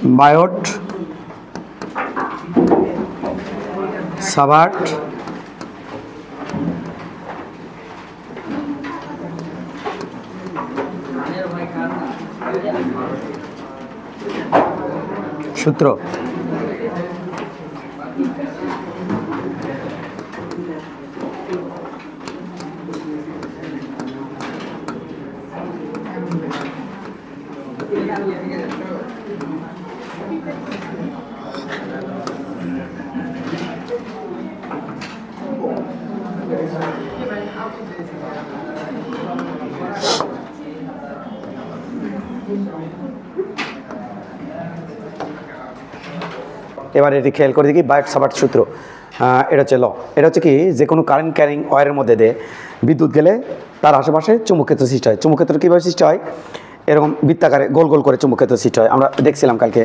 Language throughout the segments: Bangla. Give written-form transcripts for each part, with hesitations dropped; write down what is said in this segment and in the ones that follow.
বায়ট সাভার্ট সূত্র। এবার এটি খেয়াল করে দেখি বায়ট সাভার্ট সূত্র। এটা হচ্ছে ল। এটা হচ্ছে কি, যে কোনো কারেন্ট ক্যারিং ওয়্যারের মধ্যে দিয়ে বিদ্যুৎ গেলে তার আশেপাশে চুম্বক ক্ষেত্র সৃষ্টি হয়। চুম্বক ক্ষেত্র কীভাবে সৃষ্টি হয়? এরকম বৃত্তাকারে গোল গোল করে চুম্বক ক্ষেত্র সৃষ্টি হয়। আমরা দেখছিলাম কালকে,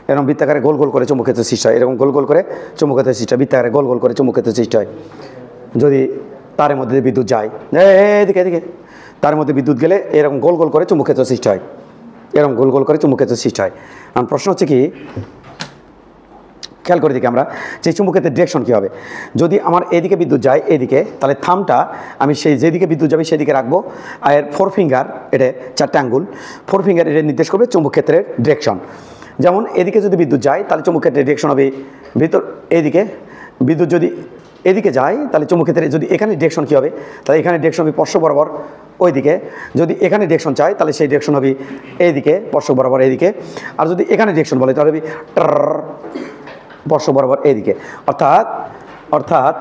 এরকম বৃত্তাকারে গোল গোল করে চুম্বক ক্ষেত্র সৃষ্টি হয়। এরকম গোল গোল করে চুম্বক ক্ষেত্র সৃষ্টি হয়, বৃত্তাকারে গোল গোল করে চুম্বক ক্ষেত্র সৃষ্টি হয়। যদি তারের মধ্যে দিয়ে বিদ্যুৎ যায়, এদিকে এদিকে, তার মধ্যে বিদ্যুৎ গেলে এরকম গোল গোল করে চুম্বক ক্ষেত্র সৃষ্টি হয়, এরকম গোল গোল করে চুম্বক ক্ষেত্র সৃষ্টি হয়। আমার প্রশ্ন হচ্ছে কি, খেয়াল করে দেখি আমরা যে চুম্বক ক্ষেত্রের ডিরেকশন কী হবে। যদি আমার এদিকে বিদ্যুৎ যায় এদিকে, তাহলে থামটা আমি সেই যেদিকে বিদ্যুৎ যাবে সেদিকে রাখবো। আর ফোর ফিঙ্গার, এটা 4টে আঙ্গুল, ফোর ফিঙ্গার এটা নির্দেশ করবে চুম্বক ক্ষেত্রের ডিরেকশন। যেমন এদিকে যদি বিদ্যুৎ যায় তাহলে চুম্বক ক্ষেত্রের ডিরেকশন হবে ভিতর এদিকে। বিদ্যুৎ যদি এদিকে যায় তাহলে চুম্বক ক্ষেত্রে যদি এখানে ডিরেকশন কী হবে, তাহলে এখানে ডিরেকশন হবে স্পর্শ বরাবর ওইদিকে। যদি এখানে ডিরেকশন চাই তাহলে সেই ডিরেকশন হবে এইদিকে, স্পর্শ বরাবর এইদিকে। আর যদি এখানে ডিরেকশন বলে তাহলে হবে স্পর্শ বরাবর এইদিকে। অর্থাৎ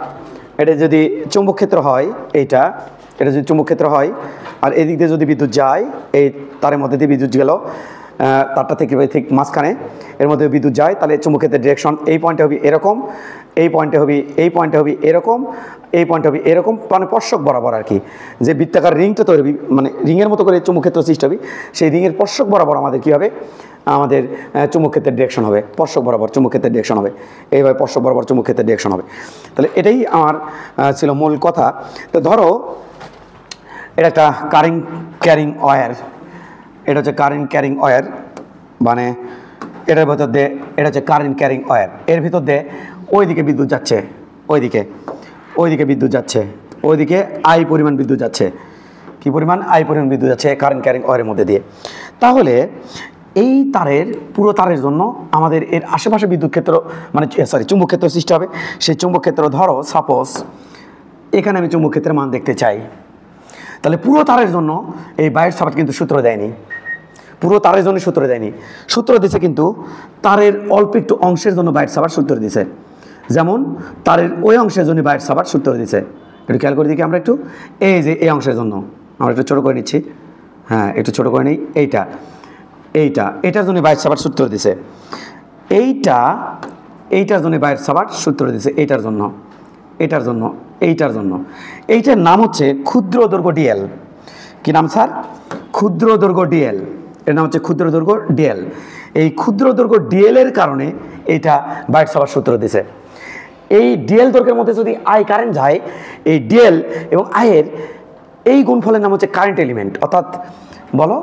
এটা যদি চুম্বক ক্ষেত্র হয়, এটা যদি চুম্বক ক্ষেত্র হয় আর এদিক দিয়ে যদি বিদ্যুৎ যায়, এই তারের মধ্যে দিয়ে বিদ্যুৎ গেল, তারটা থেকে ঠিক মাঝখানে এর মধ্যে বিদ্যুৎ যায়, তাহলে চুম্বক ক্ষেত্রের ডিরেকশন এই পয়েন্টে হবে এরকম, এই পয়েন্টে হবে এরকম, এই পয়েন্টে হবে এরকম, মানে স্পর্শক বরাবর আর কি। যে বৃত্তাকার রিংটা তৈরি হবে, মানে রিংয়ের মতো করে চুম্বক ক্ষেত্র সৃষ্টি হবে, সেই রিংয়ের স্পর্শক বরাবর আমাদের কী হবে, আমাদের চুম্বক ক্ষেত্রের ডিরেকশন হবে, স্পর্শক বরাবর চুম্বক ক্ষেত্রের ডিরেকশন হবে, এইভাবে স্পর্শক বরাবর চুম্বক ক্ষেত্রের ডিরেকশন হবে। তাহলে এটাই আমার ছিল মূল কথা। তো ধরো এটা একটা কারেন্ট ক্যারিং ওয়্যার, এটা হচ্ছে কারেন্ট ক্যারিং ওয়্যার, মানে এটার ভিতর দিয়ে, এটা হচ্ছে কারেন্ট ক্যারিং ওয়্যার, এর ভিতর দিয়ে ওইদিকে বিদ্যুৎ যাচ্ছে, ওইদিকে বিদ্যুৎ যাচ্ছে, ওইদিকে আই পরিমাণ বিদ্যুৎ যাচ্ছে। কী পরিমাণ? আই পরিমাণ বিদ্যুৎ যাচ্ছে কারেন্ট ক্যারিং ওয়্যারের মধ্যে দিয়ে। তাহলে এই তারের, পুরো তারের জন্য আমাদের এর আশেপাশে বিদ্যুৎ ক্ষেত্র, মানে চুম্বক ক্ষেত্র সৃষ্টি হবে। সেই চুম্বক ক্ষেত্র ধরো সাপোজ এখানে আমি চুম্বক ক্ষেত্রের মান দেখতে চাই, তাহলে পুরো তারের জন্য এই বায়ট সাভার্ট কিন্তু সূত্র দেয়নি, পুরো তারের জন্য সূত্র দেয়নি, সূত্র দিছে কিন্তু তারের অল্প একটু অংশের জন্য বায়ট সাভার্ট সূত্র দিছে। যেমন তারের ওই অংশের জন্য বায়ট সাভার্ট সূত্র দিছে। একটু খেয়াল করে দেখি আমরা একটু, এই যে এই অংশের জন্য আমরা একটু ছোটো করে নিচ্ছি, হ্যাঁ একটু ছোটো করে নিই, এইটার জন্য বায়ট সাভার্ট সূত্র দিছে, এইটার জন্য বায়ট সাভার্ট সূত্র দিছে, এইটার জন্য এইটার নাম হচ্ছে ক্ষুদ্র দৈর্ঘ্য ডিএল। কি নাম স্যার? ক্ষুদ্র দৈর্ঘ্য ডিএল। এর নাম হচ্ছে ক্ষুদ্র দৈর্ঘ্য ডিএল। এই ক্ষুদ্র দৈর্ঘ্য ডিএল এর কারণে এইটা বায়ট সাভার্ট সূত্র দিছে। এই ডিএল দৈর্ঘ্যের মধ্যে যদি আই কারেন্ট যায়, এই ডিএল এবং আইয়ের এই গুণফলের নাম হচ্ছে কারেন্ট এলিমেন্ট। অর্থাৎ বলো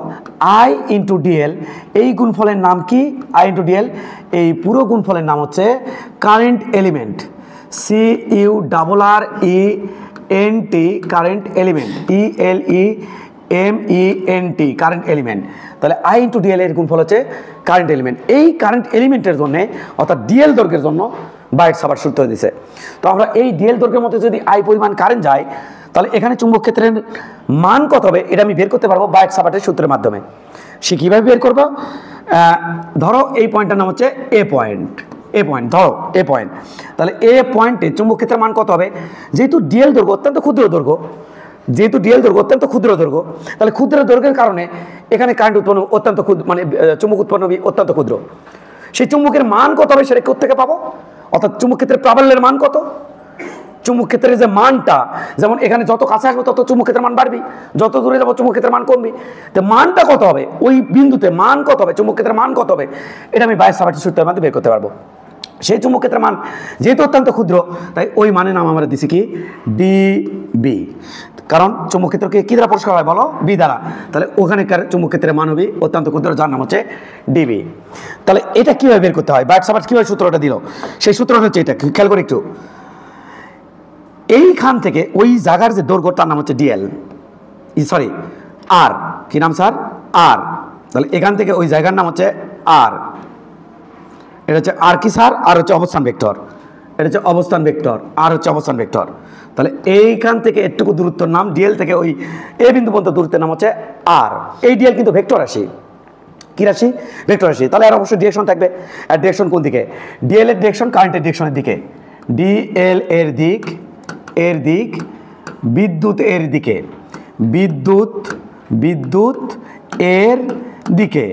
আই ইন্টু ডিএল, এই গুণফলের নাম কি? আই ইন্টু ডিএল, এই পুরো গুণফলের নাম হচ্ছে current element. CURRENT, current element, ELEMENT, current element. তাহলে আই ইন্টু ডিএল এর গুণফল হচ্ছে কারেন্ট এলিমেন্ট। এই কারেন্ট এলিমেন্টের জন্য, অর্থাৎ ডিএল দৈর্ঘ্যের জন্য বায়ট সাভার্ট সূত্র দিছে। তো আমরা এই ডিএল দৈর্ঘ্যের মধ্যে যদি আই পরিমাণ কারেন্ট যায়, তাহলে এখানে চুম্বক ক্ষেত্রের মান কত হবে এটা আমি বের করতে পারবো বায়ট সাভার্টের সূত্রের মাধ্যমে। সে কীভাবে বের করবো? ধরো এই পয়েন্টটার নাম হচ্ছে এ পয়েন্ট, ধরো এ পয়েন্ট, তাহলে এ পয়েন্টে চুম্বক ক্ষেত্রের মান কত হবে? যেহেতু ডিএল দৈর্ঘ্য অত্যন্ত ক্ষুদ্র দৈর্ঘ্য, তাহলে ক্ষুদ্র দৈর্ঘ্যের কারণে এখানে কারেন্ট উৎপন্ন অত্যন্ত ক্ষুদ্র, মানে চুম্বক উৎপন্ন হবে অত্যন্ত ক্ষুদ্র। সেই চুম্বকের মান কত হবে সেটা কোথা থেকে পাবো? অর্থাৎ চুম্বক ক্ষেত্রের প্রাবল্যের মান কত? চুম্বক ক্ষেত্রের যে মানটা, যেমন এখানে যত কাছে আসবে তত চুম্বক ক্ষেত্রের মান বাড়বে, যত দূরে যাবো চুম্বক ক্ষেত্রের মান কমবে। তো মানটা কত হবে ওই বিন্দুতে, মান কত হবে, চুম্বক ক্ষেত্রের মান কত হবে, এটা আমি বায়ট সাভার্টের সূত্রের মাধ্যমে বের করতে পারবো। সেই চুম্বক ক্ষেত্রের মান যেহেতু অত্যন্ত ক্ষুদ্র, তাই ওই মানের নাম আমরা দিছি কি? ডিবি। কারণ চুম্বক ক্ষেত্রকে কি দ্বারা পরিষ্কার হয় বলো, বি দ্বারা। তাহলে ওখানেকার চুম্বক ক্ষেত্রের মান হবে অত্যন্ত ক্ষুদ্র, যার নাম হচ্ছে ডিবি। তাহলে এটা কিভাবে বের করতে হয়, বার্ডসাবার্ট কিভাবে সূত্রটা দিল, সেই সূত্রটা হচ্ছে এটা, খেয়াল করে একটু। এইখান থেকে ওই জায়গার যে দৈর্ঘ্য তার নাম হচ্ছে ডিএল, সরি আর, কি নাম স্যার, আর। তাহলে এখান থেকে ওই জায়গার নাম হচ্ছে আর, এটা হচ্ছে আর কি স্যার, আর হচ্ছে অবস্থান ভেক্টর, এটা হচ্ছে অবস্থান ভেক্টর, আর হচ্ছে অবস্থান ভেক্টর। তাহলে এইখান থেকে একটুকু দূরত্বর নাম ডিএল থেকে ওই এ বিন্দু পর্যন্ত দূরত্বের নাম হচ্ছে আর। এই ডিএল কিন্তু ভেক্টর রাশি, কি রাশি, ভেক্টর রাশি। তাহলে আর অবশ্যই ডিরেকশন থাকবে। আর ডিরেকশন কোন দিকে, ডিএল এর ডিরেকশন কারেন্টের ডিরেকশনের দিকে, ডিএল এর দিক, এর দিক বিদ্যুৎ এর দিকে, বিদ্যুৎ, বিদ্যুৎ এর দিকে।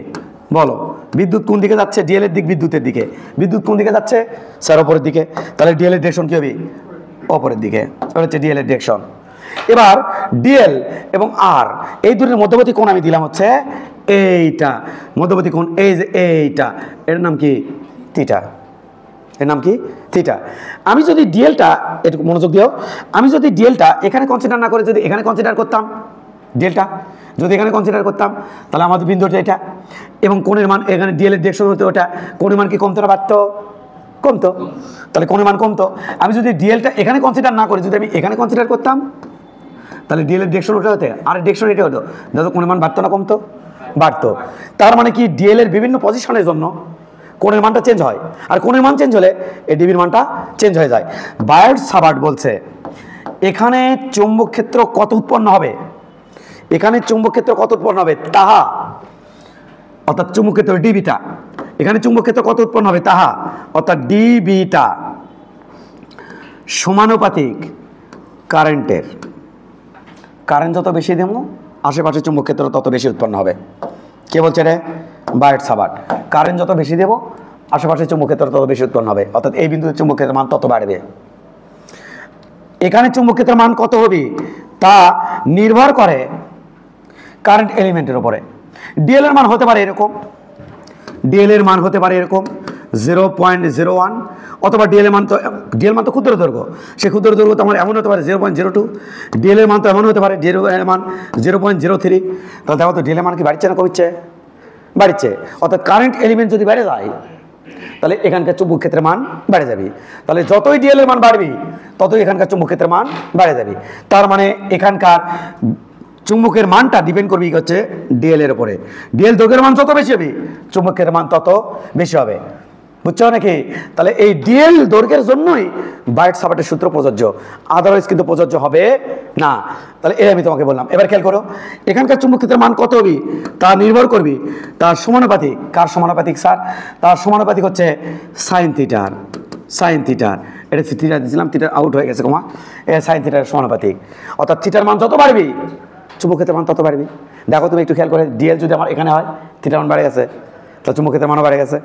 বলো বিদ্যুৎ কোন দিকে যাচ্ছে, ডিএল এর দিক বিদ্যুতের দিকে। বিদ্যুৎ কোন দিকে যাচ্ছে স্যার, ওপরের দিকে। তাহলে ডিএল এর ডিরেকশন কি হবে, ওপরের দিকে, এটা হচ্ছে ডিএল এর ডিরেকশন। এবার ডিএল এবং আর এই দুটোর মধ্যবর্তী কোণ আমি দিলাম হচ্ছে এইটা, মধ্যবর্তী কোণ এই যে এইটা, এর নাম কি থিটা, এর নাম কি থিটা। আমি যদি ডিএলটা, একটু মনোযোগ দিও, আমি যদি ডিএলটা এখানে কনসিডার না করে যদি এখানে কনসিডার করতাম, ডিএলটা যদি এখানে কনসিডার করতাম, তাহলে আমাদের বিন্দুটা এটা, এবং কোণের মান এখানে ডিএল এর ডিরেকশন হতো ওটা, কোণের মান কি কমতো না বাড়তো, কমতো। তাহলে কোণের মান কমতো। আমি যদি ডিএলটা এখানে কনসিডার না করে যদি আমি এখানে কনসিডার করতাম, তাহলে ডিএল এর ডিরেকশন ওটা হতে আর ডিরেকশন এটা হতো, দাদা কোণের মান বাড়তো না কমতো, বাড়তো। তার মানে কি ডিএল এর বিভিন্ন পজিশনের জন্য কোণের মানটা চেঞ্জ হয়, আর কোণের মান চেঞ্জ হলে এই ডিবির মানটা চেঞ্জ হয়ে যায়। বার্ডসাবার্ট বলছে এখানে চৌম্বক ক্ষেত্র কত উৎপন্ন হবে, এখানে চৌম্বক ক্ষেত্র কত উৎপন্ন হবে তাহা, অর্থাৎ চুম্বক ক্ষেত্র ডিবিটা, এখানে চুম্বক ক্ষেত্র কত উৎপন্ন হবে তাহা, অর্থাৎ ডিবিটা সমানুপাতিক কারেন্টের, কারেন্ট যত বেশি দেব আশেপাশে চুম্বক ক্ষেত্র তত বেশি উৎপন্ন হবে। কে বলছে রে, বার্ডসাবার্ট। কারেন্ট যত বেশি দেব আশেপাশে চুম্বক ক্ষেত্র তত বেশি উৎপন্ন হবে, অর্থাৎ এই বিন্দুতে চুম্বক ক্ষেত্রের মান তত বাড়বে। এখানে চুম্বক ক্ষেত্রের মান কত হবে তা নির্ভর করে কারেন্ট এলিমেন্টের উপরে। ডিএল এর মান হতে পারে এরকম, ডিএল এর মান হতে পারে এরকম 0.01, অথবা ডিএল এর মান তো, ডিএল মান তো ক্ষুদ্র দৈর্ঘ্য, সে ক্ষুদ্র দৈর্ঘ্য তো আমার এমন হতে পারে 0.02, ডিএল এর মান তো এমন হতে পারে ডিএল এর মান 0.03। তাহলে দেখো তো ডিএল এর মান কি বাড়ছে না কমছে, বাড়ছে। অর্থাৎ কারেন্ট এলিমেন্ট যদি বেড়ে যায় তাহলে এখানকার চুম্বক ক্ষেত্রের মান বেড়ে যাবে। তাহলে যতই ডিএল এর মান বাড়বে ততই এখানকার চুম্বক ক্ষেত্রের মান বেড়ে যাবে। তার মানে এখানকার চুম্বকের মানটা ডিপেন্ড করবে কি হচ্ছে ডিএল এর উপরে। ডিএল দৈর্ঘ্যের মান যত বেশি হবে চুম্বকের মান তত বেশি হবে, বুঝছো নাকি? তাহলে এই ডিএল দৈর্ঘ্যের জন্যই বার্ডসাবার্টের সূত্র প্রযোজ্য, আদারওয়াইজ কিন্তু প্রযোজ্য হবে না। তাহলে এই আমি তোমাকে বললাম। এবার খেয়াল করো এখানকার চুম্বক ক্ষেত্রের মান কত হবে তা নির্ভর করবে তার সমানুপাতিক, কার সমানুপাতিক স্যার, তার সমানুপাতিক হচ্ছে সাইন থিটার, সাইন থিটার। এটা থিটা দিয়েছিলাম, থিটার আউট হয়ে গেছে কমা, এ সাইন থিটার সমানুপাতিক। অর্থাৎ থিটার মান যত বাড়বে চুম্বক ক্ষেত্রের মান তত বাড়বে। দেখো তুমি একটু খেয়াল করে, ডিএল যদি আমার এখানে হয় থিটার মান বেড়ে গেছে, তাহলে চুম্বক ক্ষেত্রের মানও বেড়ে গেছে।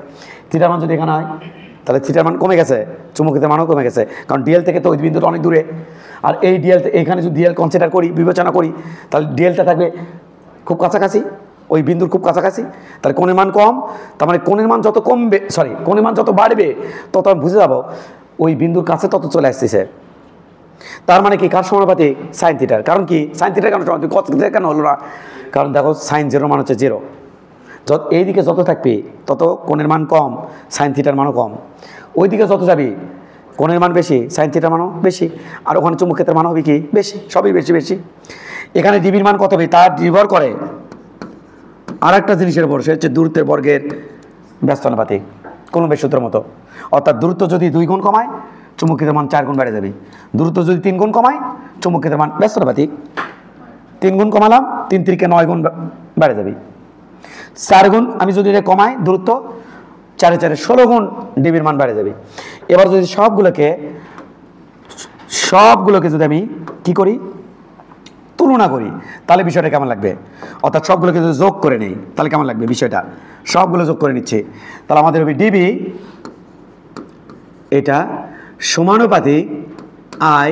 থিটার মান যদি এখানে হয় তাহলে থিটার মান কমে গেছে, চুম্বক ক্ষেত্রের মানও কমে গেছে, কারণ ডিএল থেকে তো ওই বিন্দুটা অনেক দূরে। আর এই ডিএল এখানে যদি ডিএল কনসিডার করি, বিবেচনা করি, তাহলে ডিএলটা থাকবে খুব কাছাকাছি, ওই বিন্দুর খুব কাছাকাছি। তাহলে কোণের মান কম, তার মানে কোণের মান যত কমবে, সরি কোণের মান যত বাড়বে তত আমি বুঝে যাবো ওই বিন্দুর কাছে তত চলে আসতেছে। তার মানে কি কার সমানুপাতিক, সাইন থিটার। কারণ কি সাইন থিটার কেন সমানুপাতিক, কস থিটার কেন হলো না? কারণ দেখো সাইন জিরো মান হচ্ছে জিরো, এইদিকে যত থাকবে তত কোণের মান কম, সাইন থিটার মানও কম। ওইদিকে যত যাবি কোণের মান বেশি, সাইন থিটার মানও বেশি, আর ওখানে চুম্বক ক্ষেত্রের মান হবে কি বেশি, সবই বেশি বেশি। এখানে ডিবির মান কত হবে তা নির্ভর করে আর একটা জিনিসের উপর, সে হচ্ছে দূরত্বের বর্গের ব্যস্তানুপাতিক, কুলম্বের সূত্রের মতো। অর্থাৎ দূরত্ব যদি 2 গুণ কমায় চুম্বক ক্ষেত্রের মান 4 গুণ বেড়ে যাবে, দূরত্ব যদি 3 গুণ কমায় চুম্বক ক্ষেত্রের মান ব্যস্তানুপাতিক, 3 গুণ কমালাম 3 × 9 গুণ বেড়ে যাবে। 4 গুণ আমি যদি এটা কমাই দূরত্ব 4 × 4 = 16 গুণ ডিবির মান বেড়ে যাবে। এবার যদি সবগুলোকে যদি আমি কি করি তুলনা করি তাহলে বিষয়টা কেমন লাগবে? অর্থাৎ সবগুলোকে যদি যোগ করে নেই তাহলে কেমন লাগবে বিষয়টা? সবগুলো যোগ করে নিচ্ছে, তাহলে আমাদের হবে ডিবি এটা সমানুপাতিক আই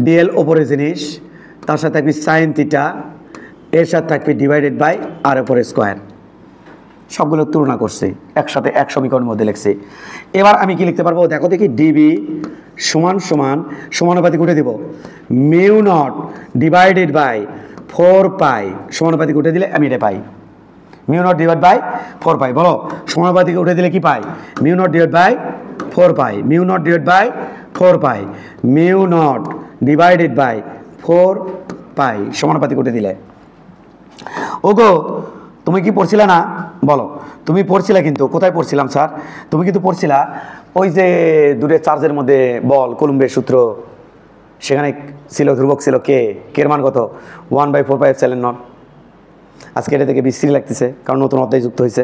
ডিএল ওপরের জিনিস, তার সাথে থাকবে সাইন থিটা, এর সাথে থাকবে ডিভাইডেড বাই আর উপরে স্কোয়ার। সবগুলো তুলনা করছি একসাথে এক সমীকরণের মধ্যে লিখছি। এবার আমি কি লিখতে পারবো দেখো দেখি, ডিবি সমান সমান সমানুপাতিক উঠে দিব mu naught divided by 4 pi সমানুপাতিক উঠে দিলে আমি এটা পাই mu naught divide by 4 pi বলো সমানুপাতিক উঠে দিলে কি পাই mu naught divide by 4 pi mu naught divide by 4 pi mu naught divided by 4 pi সমানুপাতিক উঠে দিলে ওগো তুমি কি পড়ছিলা না বলো তুমি পড়ছিলা কিন্তু কোথায় পড়ছিলাম স্যার তুমি কিন্তু পড়ছিলা ওই যে দূরে চার্জের মধ্যে বল কুলম্বের সূত্র সেখানে ছিল ধ্রুবক ছিল কে এর মান কত 1/4πε0 আজকে এটা থেকে বিশ্রী লাগতেছে কারণ নতুন অধ্যায় যুক্ত হয়েছে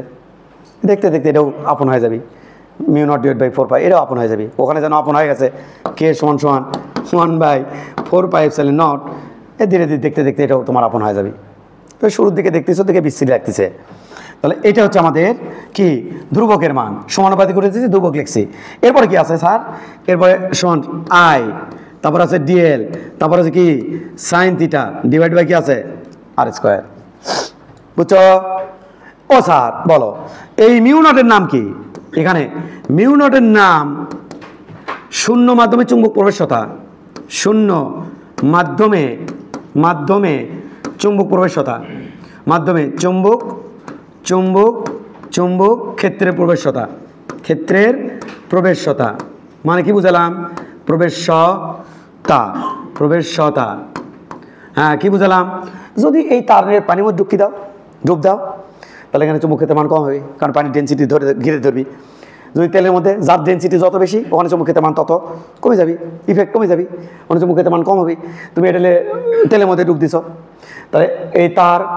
দেখতে দেখতে এটাও আপন হয়ে যাবে মিউ নট ডিভাইড বাই 4 পাই এটাও আপন হয়ে যাবে ওখানে যেন আপন হয়ে গেছে কে সমান সমান 1/4πε0 এ ধীরে ধীরে দেখতে দেখতে এটাও তোমার আপন হয়ে যাবে তো শুরুর দিকে দেখতেছো দেখে বিশ্রী লাগতেছে তাহলে এটা হচ্ছে আমাদের কি ধ্রুবকের মান সমানুপাতিক করে দিয়েছি ধ্রুবক লিখছি এরপরে কি আছে স্যার এরপরে সমান আই তারপর আছে ডিএল তারপর আছে কি সাইন থিটা ডিভাইড বাই কি আছে আর স্কয়ার বুঝছো ও স্যার বলো এই মিউ নটের নাম কি এখানে মিউ নটের নাম শূন্য মাধ্যমে চুম্বক প্রবেশতা শূন্য মাধ্যমে মাধ্যমে চুম্বক প্রবেশতা মাধ্যমে চুম্বক চুম্বক চুম্বক ক্ষেত্রের প্রবেশতা ক্ষেত্রের প্রবেশতা মানে কি বুঝালাম প্রবেশতা প্রবেশতা হ্যাঁ কি বুঝালাম যদি এই তারের পানির মধ্যে ডুব দাও তাহলে এখানে চুম্বক ক্ষেত্রের মান কম হবে কারণ পানির ডেন্সিটি ধরে ঘিরে ধরবি যদি তেলের মধ্যে যার ডেন্সিটি যত বেশি ওখানে চুম্বক ক্ষেত্রের মান তত কমে যাবে ইফেক্ট কমে যাবে ওখানে চুম্বক ক্ষেত্রের মান কম হবে তুমি এটা তেলের মধ্যে ডুব দিছ তাহলে এই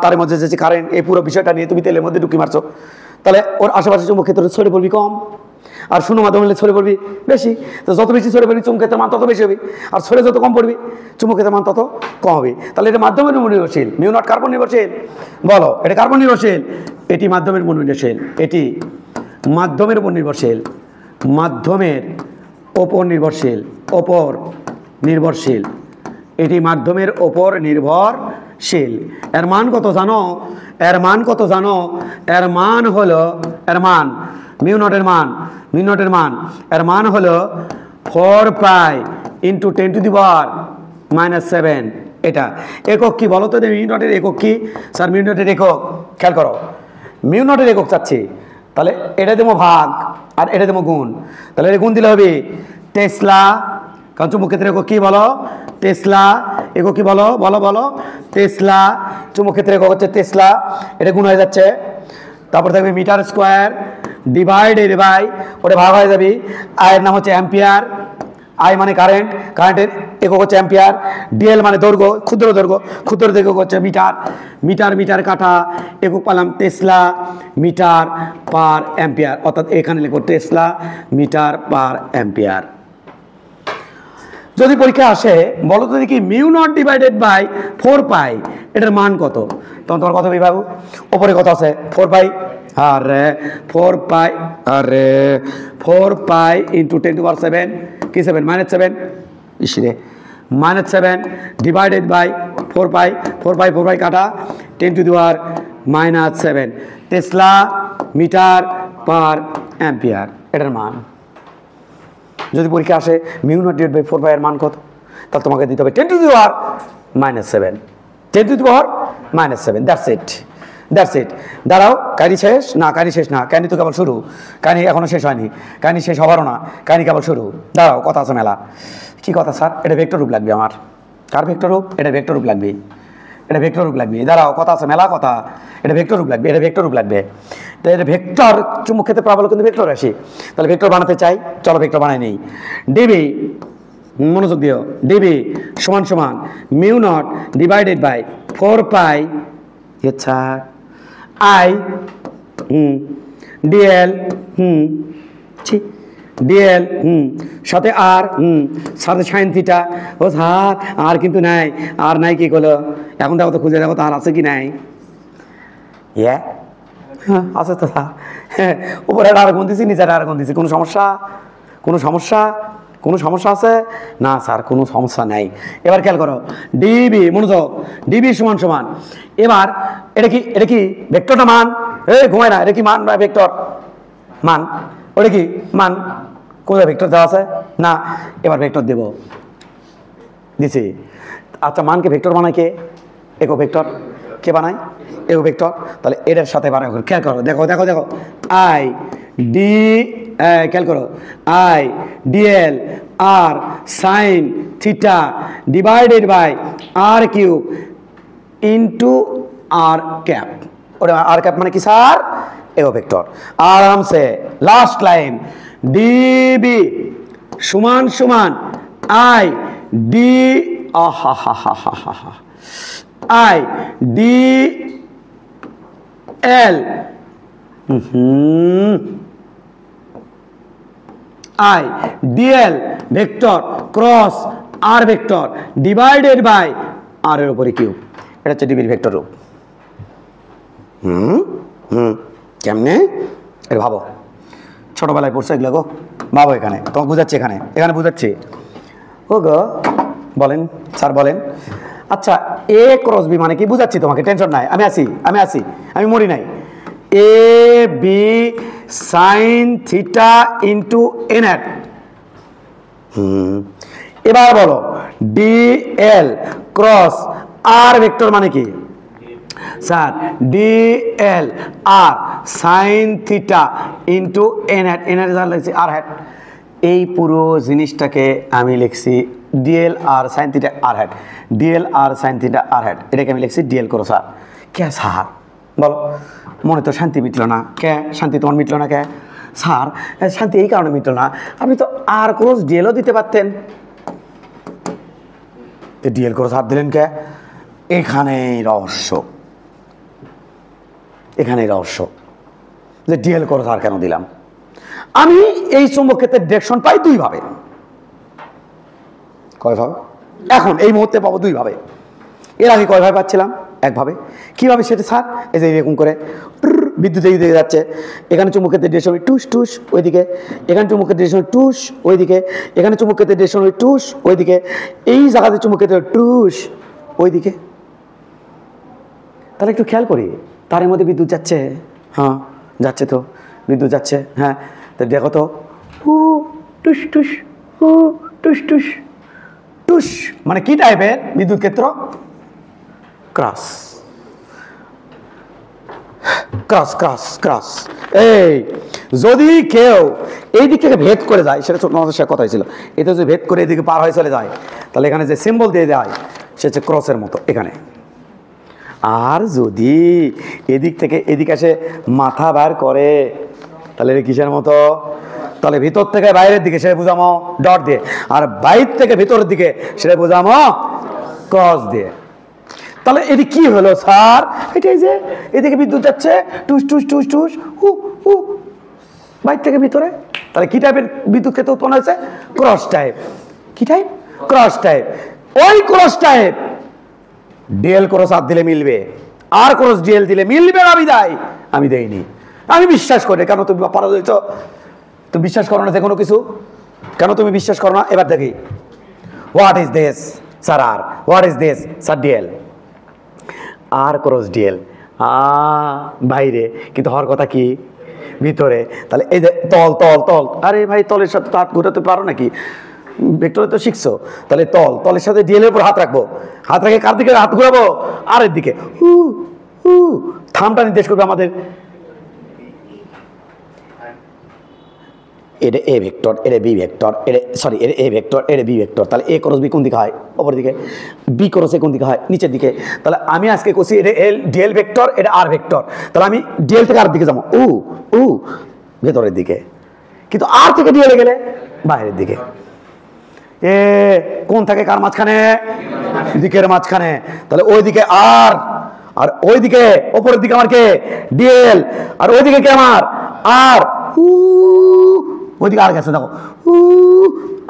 তারের মধ্যে যে কারেন্ট এই পুরো বিষয়টা নিয়ে তুমি তেলের মধ্যে ঢুকি মারছো তাহলে ওর আশেপাশে চুম্বক ক্ষেত্রে ছড়ে পড়বি কম আর শূন্য মাধ্যমে হলে ছড়ে পড়বি বেশি তো যত বেশি ছড়ে পড়বি চুম্বক ক্ষেত্রের মান তত বেশি হবে আর ছড়ে যত কম পড়বি চুম্বক ক্ষেত্রের মান তত কম হবে তাহলে এটা মাধ্যমের উপর নির্ভরশীল মিউ নট কার্বন নির্ভরশীল বলো এটা কার্বন নির্ভরশীল এটি মাধ্যমের উপর নির্ভরশীল এটি মাধ্যমের উপর নির্ভরশীল মাধ্যমের ওপর নির্ভরশীল ওপর নির্ভরশীল এটি মাধ্যমের ওপর নির্ভরশীল এর মান কত জানো এর মান কত জানো এর মান হলো এর মান মিউ নটের মান মিউ নটের মান এর মান হলো 4 পাই ইন্টু 10⁻⁻7 এটা একক কি বলো তো মিউ নটের একক কি স্যার মিউ নটের একক খেয়াল করো মিউ নটের একক চাচ্ছি তাহলে এটা দেবো ভাগ আর এটা দেবো গুণ তাহলে এটা গুণ দিলে হবে টেসলা কারণ চুম্বক ক্ষেত্রের একক কি বলো টেসলা একক কি বলো বলো বলো টেসলা চুম্বক ক্ষেত্রের একক হচ্ছে টেসলা এটা গুণ হয়ে যাচ্ছে তারপর থাকবে মিটার স্কোয়ার ডিভাইডেড বাই ওটা ভাগ হয়ে যাবে আয়ের নাম হচ্ছে অ্যাম্পিয়ার আই মানে কারেন্ট কারেন্টের একক হচ্ছে অ্যাম্পিয়ার ডিএল মানে দৈর্ঘ্য ক্ষুদ্র দৈর্ঘ্য হচ্ছে মিটার মিটার মিটার কাঠা একক পেলাম টেসলা মিটার পার অ্যাম্পিয়ার অর্থাৎ এখানে লিখো টেসলা মিটার পার অ্যাম্পিয়ার যদি পরীক্ষা আসে বলো তো দেখি মিউ নট ডিভাইডেড বাই 4 পাই এটার মান কত তখন তোমার কত বিভাগ ওপরে কত আছে 4 পাই আরে 4 পাই আরে 4 পাই ইন্টু 10⁻⁷ কি 7 -7 ইসরে -7 ডিভাইডেড বাই 4 পাই 4 পাই কাটা 10⁻⁻7 টেসলা মিটার পার অ্যাম্পিয়ার এটার মান যদি পরীক্ষা আসে mu naught divide by 4 pi এর মান কত তাহলে তোমাকে দিতে হবে 10⁻⁻7 10⁻⁻7 দ্যাটস ইট দাঁড়াও কাহিনী শেষ না কাহিনী তো কেবল শুরু কাহিনী এখনো শেষ হয়নি কাহিনী শেষ হবারও না কাহিনী কেবল শুরু দাঁড়াও কথা আছে মেলা কি কথা স্যার এটা ভেক্টর রূপ লাগবে আমার কার ভেক্টর রূপ এটা ভেক্টর রূপ লাগবে এটা ভেক্টর রূপ লাগবে দাঁড়াও কথা আছে মেলা কথা এটা ভেক্টর রূপ লাগবে তো এটা ভেক্টর চুম্বক ক্ষেত্রে পাবো কিন্তু ভেক্টর রাশি তাহলে ভেক্টর বানাতে চাই চলো ভেক্টর বানাই নেই ডিবি মনোযোগ দিও ডিবি সমান সমান মিউ নট ডিভাইডেড বাই 4 পাই আচ্ছা আই ডিএল ডিএল সাথে আর সাথে সাইন থিটা ও স্যার আর কিন্তু নাই আর নাই কি করলো এখন দেখো তো খুঁজে দেখো তো আর আছে কি নাই হ্যাঁ আছে তো স্যার হ্যাঁ উপরে আর গুণ দিছি নিচে আর গুণ দিছি কোনো সমস্যা আছে না স্যার কোনো সমস্যা নাই এবার খেয়াল করো ডিবি মনোযোগ ডিবি সমান সমান এবার এটা কি ভেক্টরটা মান ঘুমায় না এটা কি মান না ভেক্টর মান ওটা কি মান কোথায় ভেক্টর দেওয়া আছে না? এবার ভেক্টর দেব, দিছি। আচ্ছা মানকে ভেক্টর বানায় কে? একক ভেক্টর। কে বানায়? একক ভেক্টর। তাহলে এটার সাথে বানায়, খেয়াল করো, দেখো দেখো দেখো, আই ডি, খেয়াল করো, I DL R sine theta divided by r cube into r cap. ওটা আর ক্যাপ মানে কি স্যার? একক ভেক্টর। আরামসে লাস্ট লাইন, ডিবি সমান সমান আই ডি, আহা হা হা হা হা হা, I D L I DL vector cross R vector divided by R এর উপরে কিউব। এটা হচ্ছে ডিবির ভেক্টর রূপ। কেমনে? এটা ভাবো, ছোটবেলায় পড়ছো এগুলো গো, ভাবো। এখানে তোমাকে বুঝাচ্ছি, এখানে এখানে বুঝাচ্ছি। ও গো বলেন স্যার বলেন। আচ্ছা এ ক্রস বি মানে কি বুঝাচ্ছি তোমাকে, টেনশন নাই, আমি আছি আমি আছি, আমি মরি নাই। A B sine theta into N at. এবার বলো D L cross R vector মানে কি sir? D L R sine theta into N hat, N hat লিখছি আর হ্যাট। এই পুরো জিনিসটাকে আমি লিখছি ডিএল আর sine theta R hat, DL আর সাইন থিটা আর হ্যাট, এটাকে আমি লিখছি ডিএল করো স্যার। কে স্যার বলো? মনে তো শান্তি মিটলো না। কে শান্তি তোমার মিটলো না? কে স্যার? শান্তি এই কারণে মিটলো না, আপনি তো আর ক্রস ডিএলও দিতে পারতেন। ডিএল ক্রস আর দিলেন কে? এখানেই রহস্য, এখানেই রহস্য যে ডিএল ক্রস আর কেন দিলাম। আমি এই চুম্বক ক্ষেত্রের ডিরেকশন পাই দুই ভাবে। কয় ভাবে? এখন এই মুহূর্তে পাবো দুই ভাবে। এর আগে কয় ভাবে পাচ্ছিলাম? একভাবে। কিভাবে সেটা স্যার? এই যে এরকম করে বিদ্যুৎ এই দিকে যাচ্ছে, এখানে চুম্বক ক্ষেত্রের ডিরেকশন টুস টুস ওইদিকে, এখানে চুম্বক ক্ষেত্রের ডিরেকশন টুস ওইদিকে, এখানে চুম্বক ক্ষেত্রের ডিরেকশন টুস ওইদিকে, এই জায়গাতে চুম্বক ক্ষেত্রের টুস ওইদিকে। তাহলে একটু খেয়াল করি, তারের মধ্যে বিদ্যুৎ যাচ্ছে, হ্যাঁ যাচ্ছে তো, বিদ্যুৎ যাচ্ছে, হ্যাঁ। তো দেখো তো, হু টুস টুস, হু টুস টুস। টুস মানে কি টাইপের বিদ্যুৎ ক্ষেত্র? Cross cross cross cross. এই যদি কেউ এই দিক থেকে ভেদ করে যায়, সেটা ছোট মানুষের সাথে কথা হয়েছিল, এটা যদি ভেদ করে এদিকে পার হয়ে চলে যায়, তাহলে এখানে যে সিম্বল দিয়ে যায় সে হচ্ছে ক্রসের মতো এখানে। আর যদি এদিক থেকে এদিকে এসে মাথা বার করে, তাহলে এটা কিসের মতো? তাহলে ভিতর থেকে বাইরের দিকে সেটা বুঝামো ডট দিয়ে, আর বাইর থেকে ভিতরের দিকে সেটা বুঝামো ক্রস দিয়ে। তাহলে এটি কি হলো স্যার? এটাই যে এদিকে বিদ্যুৎ যাচ্ছে টুস টুস টুস টুস হু হু, বাইর থেকে ভিতরে। তাহলে কি টাইপের বিদ্যুৎ ক্ষেত্র উৎপন্ন হয়েছে? Cross type. কি টাইপ? Cross type. ওই ক্রস টাইপ ডিএল ক্রস আর দিলে মিলবে, আর ক্রস ডিএল দিলে মিলবে না। বিদায় আমি দেইনি, আমি বিশ্বাস করি। কেন তুমি পারা হয়েছ? তুমি বিশ্বাস করো না যে কোনো কিছু? কেন তুমি বিশ্বাস করো না? এবার দেখি, হোয়াট ইজ দিস স্যার? আর what is this sir? DL r cross DL বাইরে, কিন্তু হওয়ার কথা কি ভিতরে। তাহলে এই যে তল তল তল, আরে ভাই তলের সাথে তো হাত ঘুরাতে পারো নাকি? ভেক্টরে তো শিখছো। তাহলে তল, তলের সাথে ডিএল এর উপর হাত রাখবো, হাত রেখে কার দিকে হাত ঘুরাবো? আর এর দিকে। হু হু, থামটা নির্দেশ করবে আমাদের। এটা এ ভেক্টর, এটা বি ভেক্টর, এটা সরি এটা এ ভেক্টর, এটা বি ভেক্টর। তাহলে এ ক্রস বি কোন দিকে হয়? ওপর দিকে। বি ক্রস এ কোন দিকে হয়? নিচের দিকে। তাহলে আমি আজকে করছি এটা এল ডিএল ভেক্টর, এটা আর ভেক্টর। তাহলে আমি ডিএল থেকে আর দিকে যাবো উ উ ভেতরের দিকে, কিন্তু আর থেকে ডিএল গেলে বাইরের দিকে। এ কোন থাকে কার মাঝখানে? দিকের মাঝখানে। তাহলে ওই দিকে আর, আর ওই দিকে ওপরের দিকে আমার কে? ডিএল। আর ওই দিকে কে আমার? আর। ওইদিকে আর গেছে, দেখো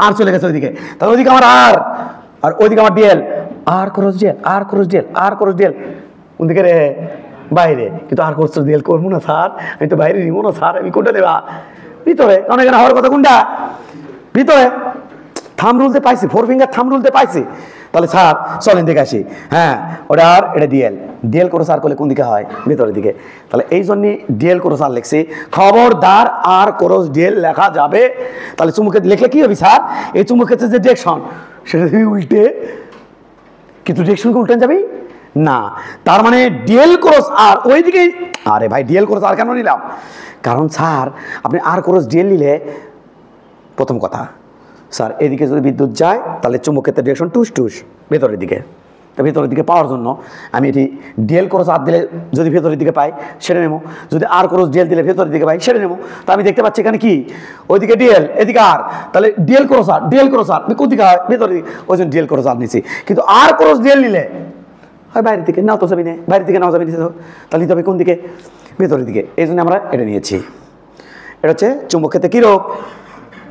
আর চলে গেছে ওইদিকে। তাহলে ওইদিকে আমার আর, আর ওইদিকে আমার DL. R cross DL, r cross DL, r cross DL কোন দিকে রে? বাইরে। কিন্তু আর ক্রস ডিএল করবো না স্যার, আমি তো বাইরে নিবো না স্যার। আমি কোনটা দেবা? ভিতরে। কারণ এখানে হওয়ার কথা কোনটা? ভিতরে। থাম রুলতে পাইছি, 4 ফিঙ্গার থাম রুলতে পাইছি। তাহলে স্যার চলেন দেখে আসি। হ্যাঁ, ওটা আর এটা ডিএল, ডিএল ক্রস আর করলে কোন দিকে হয়? ভেতরের দিকে। তাহলে এই জন্যই ডিএল ক্রস আর লিখছি। খবরদার আর ক্রস ডিএল লেখা যাবে। তাহলে চুম্বকের লিখলে কি হবে স্যার? এই চুম্বকের যে ডিরেকশন সেটা তুমি উল্টে, কিন্তু ডিরেকশনকে উল্টান যাবি না। তার মানে ডিএল ক্রস আর ওইদিকে। আরে ভাই, ডিএল ক্রস আর কেন নিলাম? কারণ স্যার আপনি আর ক্রস ডিএল নিলে, প্রথম কথা স্যার এদিকে যদি বিদ্যুৎ যায় তাহলে চুম্বকের ডিরেকশন টুস টুস ভেতরের দিকে। তো ভেতরের দিকে পাওয়ার জন্য আমি এটি ডিএল ক্রস আর দিলে যদি ভেতরের দিকে পাই সেটা নেবো, যদি আর ক্রস ডিএল দিলে ভেতরের দিকে পাই সেটা নেবো। তো আমি দেখতে পাচ্ছি এখানে কি, ওইদিকে ডিএল এদিকে আর, তাহলে ডিএল ক্রস আর, ডিএল ক্রস আর কোন দিকে হয়? ভেতরের দিকে। ওই জন্য ডিএল ক্রস আর নিচ্ছি। কিন্তু আর ক্রস ডিএল নিলে হয় বাইরের দিকে, নাও তো যাবি না, বাইরের দিকে নাও যাবি না, তাহলে নিতে হবে কোন দিকে? ভেতরের দিকে। এই জন্য আমরা এটা নিয়েছি। এটা হচ্ছে চুম্বক ক্ষেত্রে কী রূপ?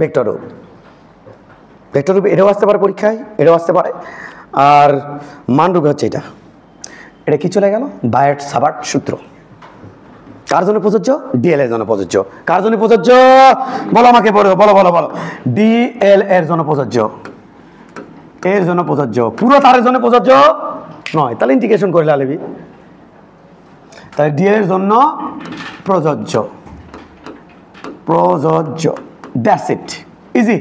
ভেক্টর রূপ। ভেক্টর রূপে এটাও আসতে পারে পরীক্ষায়, এটাও আসতে পারে। আর মান রূপে হচ্ছে এটা। এটা কি চলে গেল? বায়ট সাবার্ট সূত্র। কার জন্য প্রযোজ্য? ডিএল এর জন্য প্রযোজ্য। কার জন্য প্রযোজ্য? বলো আমাকে, বলো বলো বলো বলো। ডিএল এর জন্য প্রযোজ্য, এর জন্য প্রযোজ্য, পুরো তারের জন্য প্রযোজ্য নয়। তাহলে ইন্টিগ্রেশন করে লালেবি। তাহলে ডিএল এর জন্য প্রযোজ্য, প্রযোজ্য, দ্যাটস ইট, ইজি।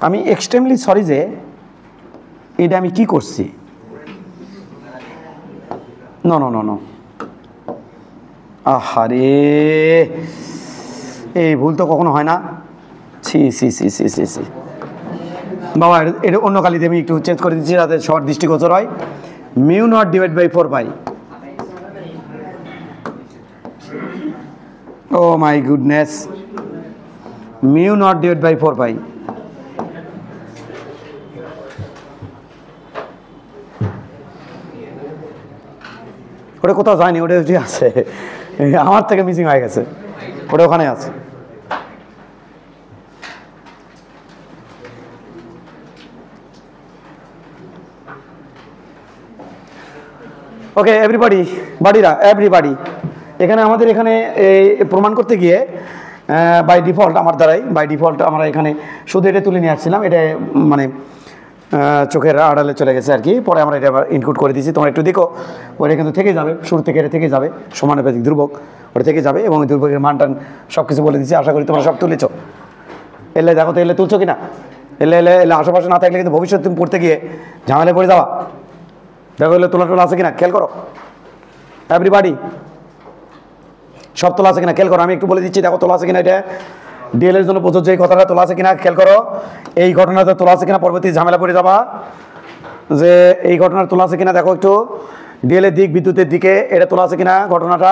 আমি এক্সট্রিমলি সরি যে এটা আমি কি করছি। নো নো নো নো, আহারে এই ভুল তো কখনো হয় না। ছি ছি ছি ছি ছি ছি বাবা, এটা অন্য কালিতে আমি একটু চেঞ্জ করে দিচ্ছি যাতে সবার দৃষ্টিগোচর হয়। Mu naught divide by 4 pi. Oh my goodness, mu naught divide by 4 pi. ওটা কোথাও যায়নি, ওটা ওটি আছে, আমার থেকে মিসিং হয়ে গেছে, ওটা ওখানে আছে। ওকে এভরিবডি, বাড়িরা এভরিবডি, এখানে আমাদের এখানে প্রমাণ করতে গিয়ে বাই ডিফল্ট আমার দ্বারাই, বাই ডিফল্ট আমরা এখানে শুধু এটা তুলে নিয়ে আসছিলাম। এটা মানে চোখের আড়ালে চলে গেছে আর কি। পরে আমরা এটা আবার ইনক্লুড করে দিয়েছি, তোমরা একটু দেখো। ওটা কিন্তু থেকে যাবে, শুরু থেকে এটা থেকে যাবে, সমানুপাতিক ধ্রুবক ওটা থেকে যাবে, এবং ধ্রুবকের মানটান সব কিছু বলে দিচ্ছি। আশা করি তোমরা সব তুলেছ। এলে দেখো তো, এলে তুলছো কিনা? এলে এলে এলে আশেপাশে না থাকলে কিন্তু ভবিষ্যৎ তুমি পড়তে গিয়ে ঝামেলায় পড়ে যাওয়া। দেখো এলে তোলা টোলা আছে কিনা খেয়াল করো এভরিবাডি, সব তোলা আছে কিনা খেয়াল করো। আমি একটু বলে দিচ্ছি, দেখো তোলা আছে কিনা। এটা ডিএল এর জন্য প্রযোজ্য, এই কথাটা তোলা আছে কিনা খেয়াল করো। এই ঘটনাটা তোলা আছে কিনা, পরবর্তী ঝামেলা পড়ে যাবা যে এই ঘটনাটা তোলা আছে কিনা। দেখো একটু ডিএল এর দিক বিদ্যুতের দিকে, এটা তোলা আছে কিনা ঘটনাটা।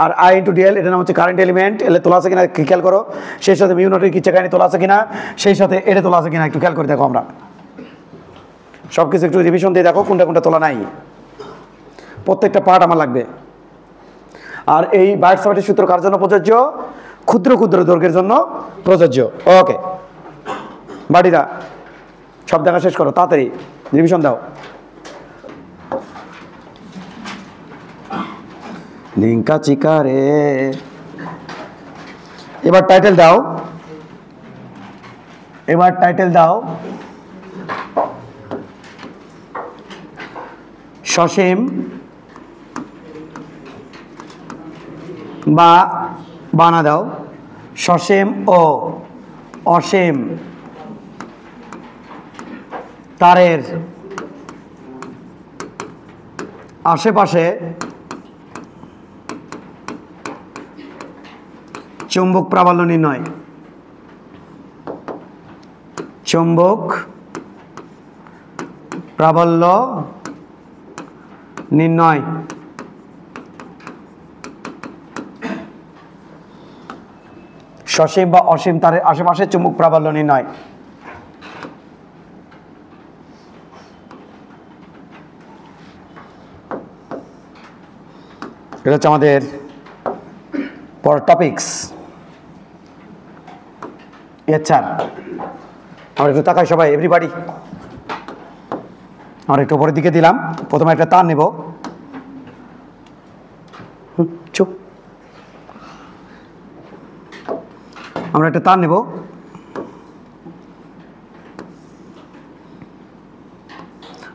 আর আই ইন্টু ডিএল, এটা নাম হচ্ছে কারেন্ট এলিমেন্ট, এলে তোলা আছে কিনা খেয়াল করো। সেই সাথে মিউ নটের কিচ্ছা কাহিনী তোলা আছে কিনা, সেই সাথে এটা তোলা আছে কিনা একটু খেয়াল করে দেখো। আমরা সব কিছু একটু রিভিশন দিয়ে দেখো কোনটা কোনটা তোলা নাই, প্রত্যেকটা পার্ট আমার লাগবে। আর এই বায়ট সাবার্টের সূত্র কার জন্য প্রযোজ্য? ক্ষুদ্র ক্ষুদ্র দৈর্ঘ্যের জন্য প্রযোজ্য। ওকে বাড়িরা সব দেখা শেষ করো, তাড়াতাড়ি রিভিশন দাও। লিঙ্কা চিকারে, এবার টাইটেল দাও, এবার টাইটেল দাও। সসীম বা বানা দাও, সসীম ও অসীম তারের আশেপাশে চুম্বক প্রাবল্য নির্ণয়। চুম্বক প্রাবল্য নির্ণয়। সসীম বা অসীম তারের আশেপাশে চুম্বক প্রাবল্য নির্ণয়। এটা হচ্ছে আমাদের পর টপিকস। আচ্ছা আমরা একটু তাকাই সবাই এভরিবাডি। আমরা একটু উপরের দিকে দিলাম, প্রথমে একটা তার নেব। চুপ, আমরা একটা তার নেব,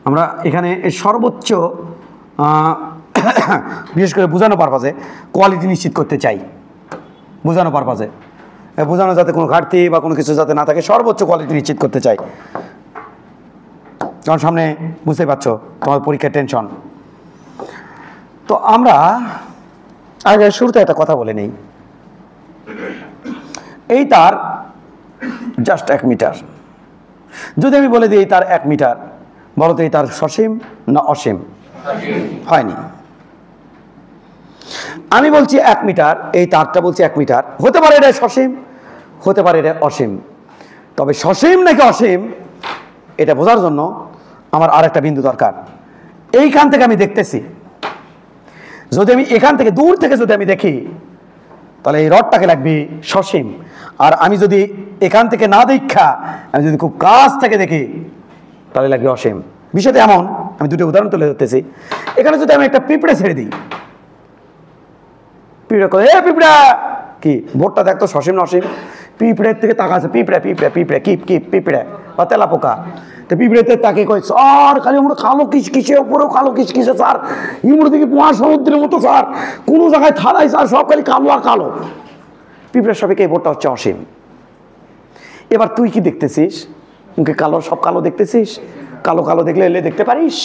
আমরা এখানে সর্বোচ্চ বিশেষ করে বোঝানো পারপাজে কোয়ালিটি নিশ্চিত করতে চাই, বোঝানো পারপাজে, বোঝানো যাতে কোনো ঘাটতি বা কোনো কিছু যাতে না থাকে, সর্বোচ্চ কোয়ালিটি নিশ্চিত করতে চাই। কারণ সামনে বুঝতে পারছো তোমার পরীক্ষার টেনশন। তো আমরা আগে শুরুতে একটা কথা বলে নেই, এই তার জাস্ট 1 মিটার। যদি আমি বলে দিই এই তার 1 মিটার, বলো তো এই তার সসীম না অসীম? হয়নি। আমি বলছি 1 মিটার, এই তারটা বলছি 1 মিটার, হতে পারে এটা সসীম, হতে পারে এটা অসীম। তবে সসীম নাকি অসীম এটা বোঝার জন্য আমার আর একটা বিন্দু দরকার। এইখান থেকে আমি দেখতেছি, যদি আমি এখান থেকে দূর থেকে যদি আমি দেখি তাহলে এই রডটাকে লাগবে সসীম। আর আমি যদি এখান থেকে না দেখা আমি যদি খুব কাছ থেকে দেখি তাহলে লাগবে অসীম। বিষয়টা এমন, আমি দুটো উদাহরণ তুলে ধরতেছি। এখানে যদি আমি একটা পিঁপড়ে ছেড়ে দিই, পিঁপড়ে করে এ পিঁপড়া, কি বোর্ডটা দেখতো সসীম না অসীম? পিঁপড়ের থেকে তাকা আছে, পিঁপড়ে পিঁপড়ে পিঁপড়ে কিপ কিপ পিঁপড়ে বা তেলা পোকা। তো পিঁপড়েতে তাকে কয় স্যার খালি আমরা কালো কিসকিসে, ওপরেও কালো কিসকিসে স্যার, ইমুর দিকে মহাসমুদ্রের মতো স্যার, কোনো জায়গায় থালাই স্যার, সব খালি কালো আর কালো। পিঁপড়ের সবাইকে এই বোর্ডটা হচ্ছে অসীম। এবার তুই কি দেখতেছিস? মুখে কালো, সব কালো দেখতেছিস? কালো কালো দেখলে এলে দেখতে পারিস?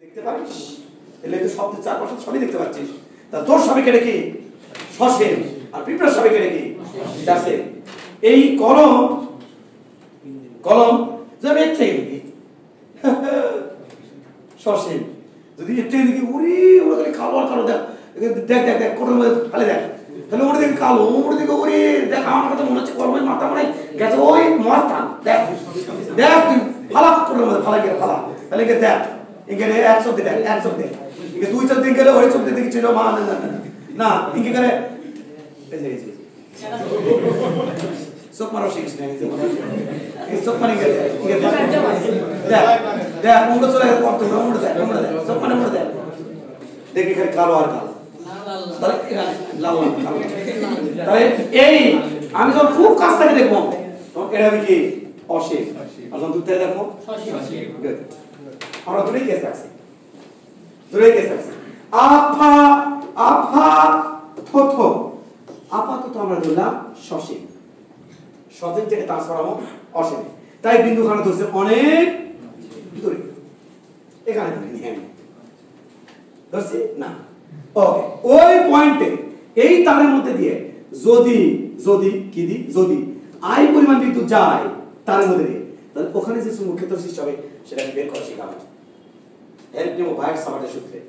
দেখতে পারিস? এলে তো সব চারপাশে সবই দেখতে পাচ্ছিস। তা তোর সবাইকে রেখে সসীম আর পিঁপড়ের সবাইকে রেখে আছে। এই কলম কলম যাবে এর থেকে দেখি সসীম, যদি এর থেকে দেখি উড়ি ওরা খালি কালো আর কালো, দেখ দেখ দেখ দেখ কোটার মধ্যে ফালে দেখ, তাহলে ওটা দেখি কালো, ওটা দেখি উড়ি, দেখ আমার কথা মনে হচ্ছে কলমের মাথা মনে গেছে ওই মস্তান, দেখ দেখ তুই ফালা কোটার মধ্যে ফালা গিয়ে ফালা, তাহলে দেখ এখানে 1 চোখ দেখ, 1 চোখ দেখ, 2 চোখ দিন গেলে ওই চোখ দিয়ে দেখি ছিল মা না ইঙ্গে করে সব মারো শিখিস না, সব মানে গেলে দেখ দেখ মুন্ড চলে গেছে, কত মুন্ড দেখ, মুন্ড দেখ, সব মানে মুন্ড দেখ, দেখি খালি কালো আর কালো, তাহলে এখানে লাল কালো। তাহলে এই আমি যখন খুব কাছ থেকে দেখবো তখন এটা আমি কি অসীম, আর যখন দূর থেকে দেখবো সসীম। আমরা দূরেই কেস রাখছি, দূরেই কেস রাখছি। আফা আফা থথো, আপাতত আমরা ধরলাম সসীম, সসীম থেকে ট্রান্সফরম অসীম। তাই বিন্দুখানা ধরছে অনেক দূরে, এখানে ধরছি না। ওকে, ওই পয়েন্টে এই তারের মধ্যে দিয়ে যদি যদি কি দি যদি আই পরিমাণ বিদ্যুৎ যায় তারের মধ্যে দিয়ে, তাহলে ওখানে যে চুম্বক ক্ষেত্র সৃষ্টি হবে সেটা বের করা শেখাবো। হেল্প নেবো ভাইয়ের সামারের সূত্রে,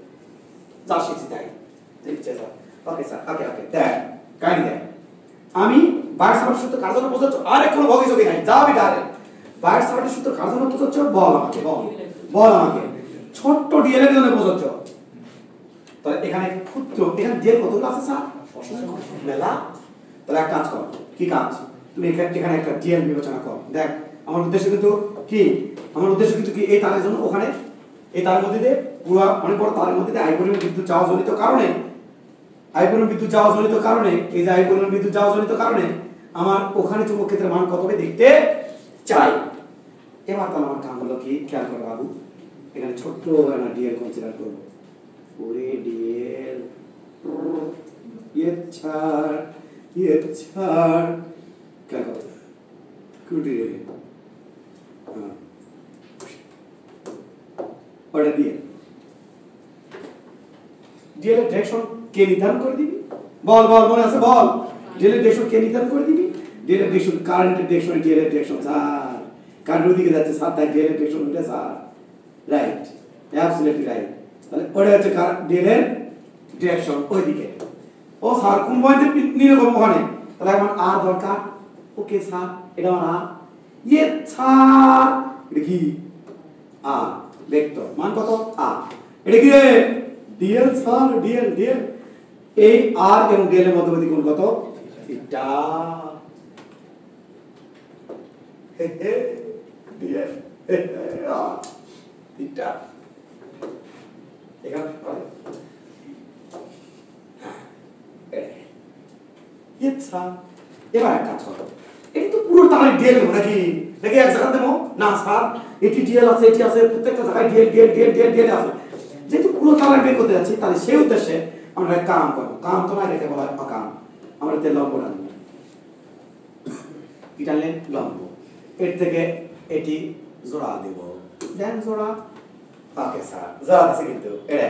যা শিখছি তাই। ঠিক আছে স্যার, ওকে স্যার, ওকে ওকে। দেখ কাহিনী দেখ, আমি ভাইয়ের সামারের সূত্র কার জন্য বোঝাচ্ছ? আর কোনো ভগিযোগী নাই, যাবি ডাইরেক্ট ভাইয়ের সামারের সূত্র কার জন্য বোঝাচ্ছ? বল আমাকে, বল বল আমাকে। ছোট্ট ডিএল এর জন্য বোঝাচ্ছ। তাহলে এখানে ক্ষুদ্র, এখানে ডিএল কতগুলো আছে স্যার? মেলা। তাহলে এক কাজ কর, কি কাজ? তুমি এখানে একটা ডিএল বিবেচনা কর। দেখ আমার উদ্দেশ্য কিন্তু কি, আমার উদ্দেশ্য কিন্তু কি, এই তারের জন্য ওখানে এই তারের মধ্যে দিয়ে পুরো অনেক বড় তারের মধ্যে দিয়ে আই পরিমাণ বিদ্যুৎ যাওয়া জনিত কারণে, আই পরিমাণ বিদ্যুৎ যাওয়া জনিত কারণে, এই যে আই পরিমাণ বিদ্যুৎ যাওয়া জনিত কারণে আমার ওখানে চুম্বক ক্ষেত্রের মান কত হবে দেখতে চাই। এবার তাহলে আমার কাম হলো কি, খেয়াল করো বাবু, এখানে ছোট্ট একটা ডিএল কনসিডার করব। ওরে ডিএল ছাড় খেয়াল করো কুটি রে, ওটা ডিএল, ডিএল এর ডিরেকশন কে নির্ধারণ করে দিবি? বল বল, মনে আছে? বল, ডিএল এর ডিরেকশন কে নির্ধারণ করে দিবি? ডিএল এর ডিরেকশন, কারেন্টের ডিরেকশন, ডিএল এর ডিরেকশন স্যার, কারেন্ট ওইদিকে যাচ্ছে স্যার, তাই ডিএল এর ডিরেকশন ওইটা স্যার, রাইট, অ্যাবসলিউটলি রাইট। তাহলে ওটা হচ্ছে ডিএল এর ডিরেকশন ওইদিকে। ও স্যার কোন পয়েন্টে নির্ণয় করব ওখানে? তাহলে আমার আর দরকার। ওকে স্যার, এটা আমার আর, ইয়ে স্যার এটা কি আর ভেক্টর, মান কত? আর। এটা কি রে? ডিএল স্যার, ডিএল ডিএল, এই আর এবং ডিএল এর মধ্যবর্তী কোণ কত? থিটা। হে হে ডিএল হে হে আর থিটা। এখানে ইচ্ছা। এবার এক কাজ করো, এই তো পুরো তারের ডিএল নাকি নাকি এক জায়গা দেবো না স্যার এটি ডিএল আছে, এটি আছে, প্রত্যেকটা জায়গায় DL DL DL DL DL আছে। যেহেতু পুরো তালাক বের করতে যাচ্ছি, তাহলে সেই উদ্দেশ্যে আমরা কাম করবো। কাম তো না, এটাকে বলা হয় অকাম। আমরা এতে লম্ব টানবো, কি টানলেন? লম্ব। এর থেকে এটি জোড়া দেব, দেন জোড়া। ওকে স্যার, জোড়া আছে কিন্তু এটা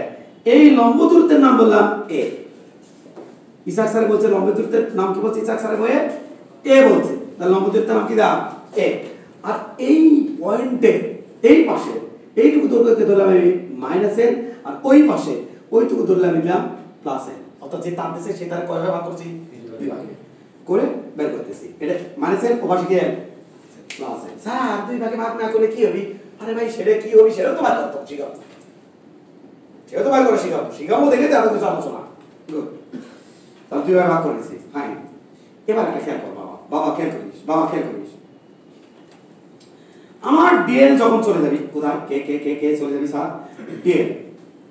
এই লম্ব দূরত্বের নাম বললাম এ। ইসাক স্যার বলছে লম্ব দূরত্বের নাম কি বলছে? ইসাক স্যার বইয়ে এ বলছে। তাহলে লম্ব দূরত্বের নাম কি দাও? এ। আর এই পয়েন্টে এই পাশে এইটুকু দৈর্ঘ্যকে ধরলাম আমি মাইনাস এন, আর ওই পাশে ওইটুকু ধরলাম নিলাম প্লাস এন। অর্থাৎ যে টানতেছে সে তার কয় ভাগ করছি? দুই ভাগে করে বের করতেছি। এটা মাইনাস এন ও পাশে কি এন? Plus N. স্যার দুই ভাগে ভাগ না করলে কি হবে? আরে ভাই সেটা কি হবে সেটা তো বার করতে হবে, শিখাবো সেটা তো বার করে শিখাবো দেখে তো এত কিছু আলোচনা। গুড, তাহলে দুই ভাগে ভাগ করেছি, ফাইন। এবার একটা খেয়াল কর বাবা, বাবা খেয়াল করিস, বাবা খেয়াল করিস। আমার ডিএল যখন চলে যাবি কোথায়? কে কে কে কে চলে যাবি স্যার? ডিএল।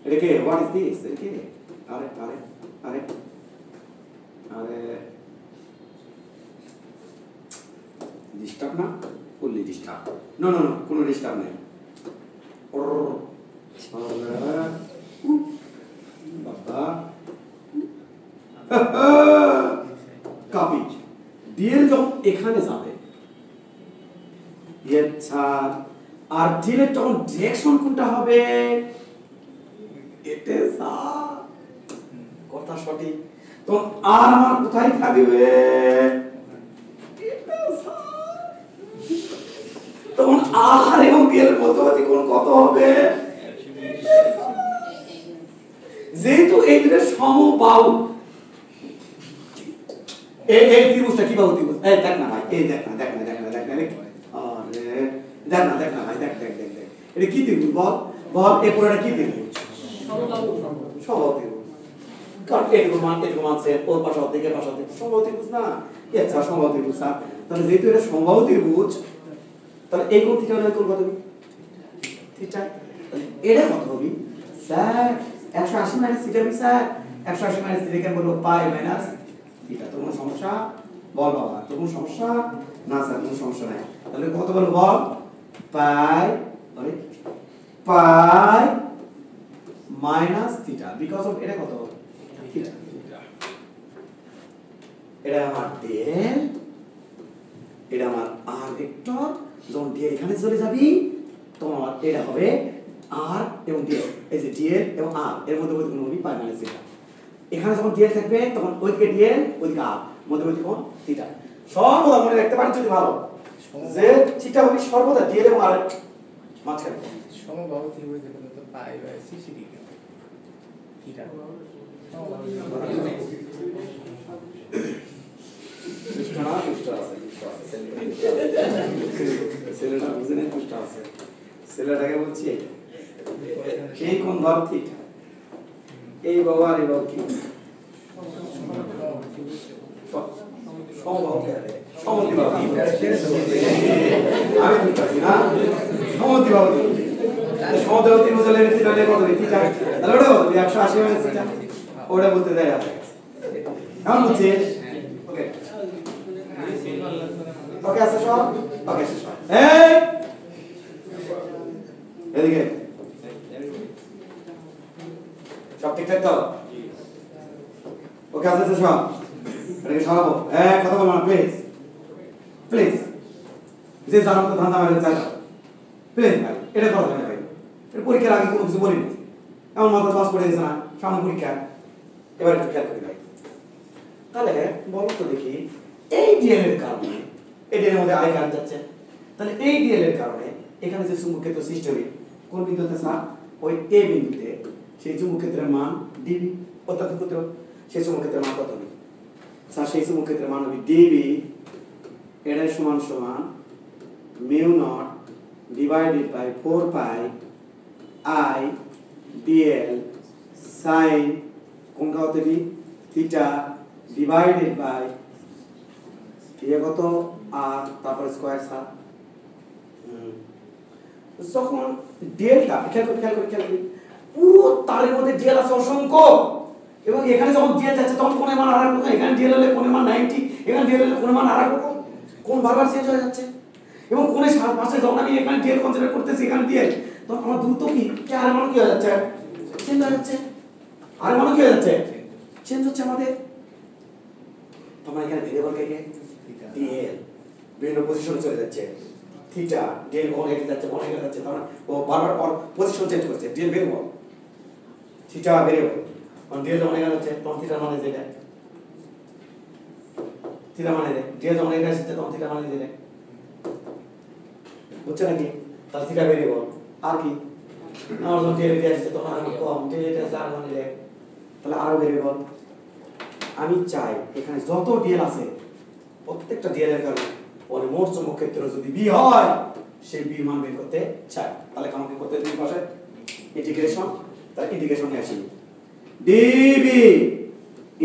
এটা কে? What is this? এটা কে? আরে আরে আরে আরে ডিস্টার্ব না? Fully disturb. No no no, কোনো ডিস্টার্ব নেই। বাবা কপি। ডিএল যখন এখানে যাবে, আচ্ছা, আর ডিএল তখন ডিরেকশন কোনটা হবে? এটা স্যার কথা সঠিক। তো আর আমার কোথায় থাকবে? তখন আর এবং ডিএল এর মধ্যবর্তী কোণ কত হবে? যেহেতু এই দুটো সমবাহু, এই ত্রিভুজটা কি বাহু ত্রিভুজ? এই দেখ না ভাই, এই দেখ না দেখ না দেখ না দেখ না, আরে দেখ না দেখ না ভাই, দেখ দেখ দেখ দেখ, এটা কি ত্রিভুজ বল? বল এই পুরোটা কি ত্রিভুজ? সমবাহু ত্রিভুজ। কারণ এটুকু মান সে ওর পাশে অর্ধেক এর পাশে অর্ধেক, সমবাহু ত্রিভুজ না? আচ্ছা সমবাহু ত্রিভুজ স্যার। তাহলে যেহেতু এটা সমবাহু ত্রিভুজ, তাহলে এই কোণ থিটা হলে কোণ কত হবে? থিটা। তাহলে এটা কত হবে স্যার? 180 মাইনাস থিটা হবে স্যার। 180 মাইনাস থিটা কেন বলবো? পাই মাইনাস থিটা। তোর কোনো সমস্যা? বল বাবা, তোর কোনো সমস্যা? না স্যার কোনো সমস্যা নাই। তাহলে কত বলবো বল? পাই, আরে পাই মাইনাস থিটা বিকজ অফ এটা কত? থিটা। এটা আমার ডেল, এটা আমার আর ভেক্টর। যখন ডিএল এখানে চলে যাবি তোমার এটা হবে আর এবং ডিএল। এই যে ডিএল এবং আর এর মধ্যে কোণ হবে পাই মাইনাস থিটা। এখানে যখন ডিএল থাকবে তখন ওইদিকে ডিএল ওইদিকে আর, মধ্যবর্তী কোণ থিটা। সর্বদা মনে রাখতে পারি যদি ভালো যে থিটা হবে সর্বদা ডিএল এবং আর মাঝখানে। সমবাহু ত্রিভুজ দেখো তো পাই বাই সিসিডি থিটা। দুষ্টনা দুষ্ট আছে, ছেলেটা বুঝেনি দুষ্ট আছে। ছেলেটাকে বলছি এই কোণ ধর থিটা, এই বাবা আর এই বাবা কি সমবাহু সমদ্বিবাহু। আমি বুঝতেছি না সমদ্বিবাহু। সমদ্বিবাহু ত্রিভুজ হলে থিটা হলে কত হবে? থিটা। তাহলে ওটা কত? 180 মাইনাস থিটা। ওটা বলতে যাই আছে। কেমন বুঝছিস? ওকে ওকে আছে সব? ওকে আছে সব। এই এদিকে সব ঠিকঠাক তো? ওকে আছে তো সব? এটাকে সরাবো। কথা বলবো না প্লিজ প্লিজ। যে জানার মতো ধান্দা মারে চাই প্লিজ ভাই, এটা কথা না ভাই। এর পরীক্ষার আগে কোনো কিছু বলিনি, এমন মাথা পাস করে গেছে না, সামনে পরীক্ষা। এবার একটু খেয়াল করি ভাই। তাহলে বলো তো দেখি, এই ডিএল এর কারণে এই ডিএল এর মধ্যে আই কারেন্ট যাচ্ছে, তাহলে এই ডিএল এর কারণে এখানে যে চুম্বক ক্ষেত্র সৃষ্টি হবে কোন বিন্দুতে স্যার? ওই এ বিন্দুতে। সেই চুম্বক ক্ষেত্রের মান ডিবি, অর্থাৎ ক্ষেত্র সেই চুম্বক ক্ষেত্রের মান কত হবে স্যার? সেই চুম্বক ক্ষেত্রের মান হবে ডিবি, এটা সমান সমান mu naught divided by 4 pi I DL sine কোন কত হবে? থিটা ডিভাইডেড বাই এ কত আর তারপর স্কয়ার স্যার। যখন ডেলটা খেয়াল করি পুরো তারের মধ্যে ডিএল আছে অসংখ্য, এবং এখানে যখন ডিএল যাচ্ছে তখন কোণের মান আরেক রকম। এখানে ডিএল হলে কোণের মান 90, এখানে ডিএল হলে কোণের মান আরেক রকম। কোণ বারবার চেঞ্জ হয়ে যাচ্ছে। এবং কোণের পাশে যখন আমি এখানে ডিএল কনসিডার করতেছি এখানে ডিএল, তখন আমার দ্রুত কি আর মানে কি হয়ে যাচ্ছে, চেঞ্জ হয়ে যাচ্ছে, আর মানে কি হয়ে যাচ্ছে, চেঞ্জ হচ্ছে আমাদের। তোমরা এখানে ভেরিয়েবল কে ডিএল বিভিন্ন পজিশনে চলে যাচ্ছে, থিটা ডিএল কোণ হেঁটে যাচ্ছে, কোণ হেঁটে যাচ্ছে, তার ও বারবার পর পজিশন চেঞ্জ করছে, ডিএল ভেরিয়েবল, থিটা ভেরিয়েবল, কারণ ডিএল যখন এখানে যাচ্ছে তখন থিটা মানে যেটা, থিটা মানে ডিএল যখন এখানে আসছে তখন থিটা মানে যেটা, বুঝছো নাকি? তাহলে থিটা ভেরিয়েবল আর কি, আমার যখন ডিএল দিয়ে আসছে তখন আরো কম, ডিএল এটা আসলে আর মানে তাহলে আরো ভেরিয়েবল। আমি চাই এখানে যত ডিএল আছে প্রত্যেকটা ডিএল এর কারণে ওর মোট চৌম্বক ক্ষেত্র যদি বি হয় সেই বি মান বের করতে চাই, তাহলে আমাকে করতে দুই পাশে ইন্টিগ্রেশন, তার ইন্টিগ্রেশন নিয়ে আসি ডিবি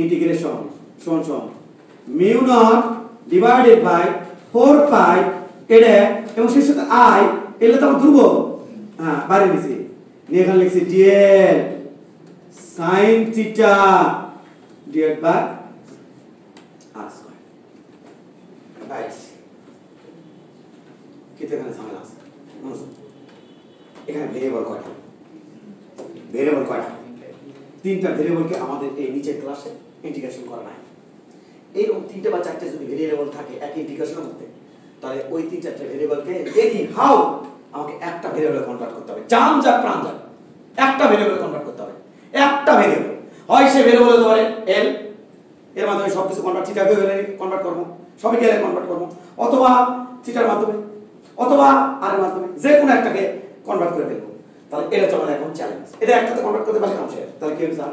ইন্টিগ্রেশন সমান সমান মিউ নট ডিভাইডেড বাই 4 পাই এটা এবং সেই সাথে আই এলে তো ধ্রুব, হ্যাঁ বাইরে লিখছি নিয়ে এখানে লিখছি DL sin theta divided by r square, right. কিন্তু এখানে ঝামেলা আছে, এখানে ভেরিয়েবল কয়টা, ভেরিয়েবল কয়টা, তিনটা ভেরিয়েবলকে আমাদের এই নিচের ক্লাসে ইন্টিগ্রেশন করা নাই। এইরকম তিনটে বা চারটে যদি ভেরিয়েবল থাকে একই ইন্টিগ্রেশনের মধ্যে, তাহলে ওই তিন চারটে ভেরিয়েবলকে এনি হাউ আমাকে একটা ভেরিয়েবলে কনভার্ট করতে হবে, জান যাক প্রাণ যাক একটা ভেরিয়েবলে কনভার্ট করতে হবে, একটা ভেরিয়েবল হয় সে ভেরিয়েবল হতে পারে এল, এর মাধ্যমে সবকিছু কনভার্ট, থিটাকে এলে কনভার্ট করব, সবকে এলে কনভার্ট করব, অথবা থিটার মাধ্যমে, অথবা আর এর মাধ্যমে, যে কোনো একটাকে কনভার্ট করে ফেলবো। তাহলে এটা চলে এখন চ্যালেঞ্জ, এটা একটাতে কনভার্ট করতে পারলে কাম শেষ। তাহলে কি হবে স্যার,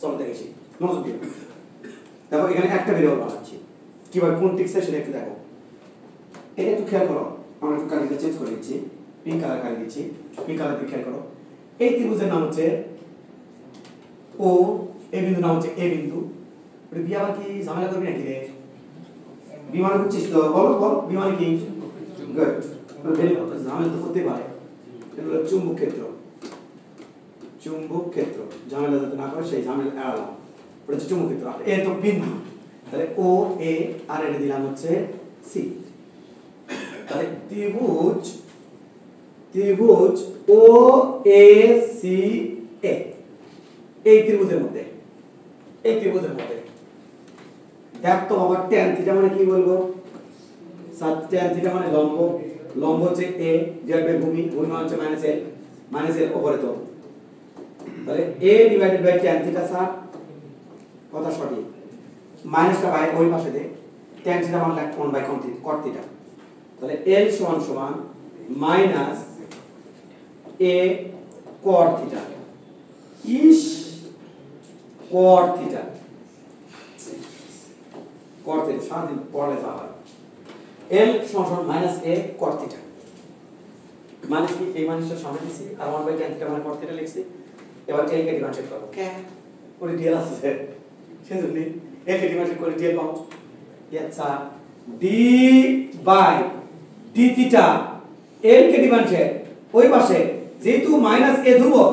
চলো দেখেছি মনোযোগ দিয়ে দেখো, এখানে একটা ভেরিয়েবল বানাচ্ছি, কিভাবে কোন টিক্সে সেটা একটু দেখো, এটা একটু খেয়াল করো। আমরা একটু কালারটা চেঞ্জ করে দিচ্ছি, পিঙ্ক কালার কালি দিচ্ছি, পিঙ্ক কালার দিয়ে খেয়াল করো। এই ত্রিভুজের নাম হচ্ছে ও, এই বিন্দু নাম হচ্ছে এ বিন্দু। ওটা বি আবার কি ঝামেলা করবি নাকি রে, বিমান বুঝছিস তো, বল বল বিমান কি, গুড, ঝামেলা তো করতে পারে। এটা হলো চুম্বক ক্ষেত্র, চুম্বক ক্ষেত্র ঝামেলা যাতে না করে সেই ঝামেলা এড়ালাম, ওটা হচ্ছে চুম্বক ক্ষেত্র। এ তো বিন্দু, তাহলে ও এ আর এটা দিলাম হচ্ছে সি। তাহলে ত্রিভুজ, ত্রিভুজ ও এ সি এ, এই ত্রিভুজের মধ্যে, এই ত্রিভুজের মধ্যে দেখ তো বাবা tan থিটা মানে কি বলবো স্যার, tan থিটা মানে লম্ব, লম্ব হচ্ছে a ডিভাইড বাই ভূমি, ভূমি মানে হচ্ছে মাইনাস l উপরে তো, তাহলে a divided by tan theta sir কথা সঠিক, মাইনাসটা বাই ওই পাশে দে, tan থিটা মানে 1 বাই cot থিটা, তাহলে l সমান সমান minus a cot theta is cot theta, cot theta সারাদিন পড়লে যাবে, l সমান মাইনাস a cot থিটা, মানে কি এই মাইনাসটা সামনে দিছি আর 1 বাই tan থিটা মানে cot থিটা লিখছি। এবার l কে ডিফারেন্সিয়েট করব, কে করে dl আছে সেজন্য l কে ডিফারেন্সিয়েট করে dl পাবো, আচ্ছা d by d theta, l কে ডিফারেন্সিয়েট ওই পাশে যেহেতু মাইনাস a ধ্রুবক,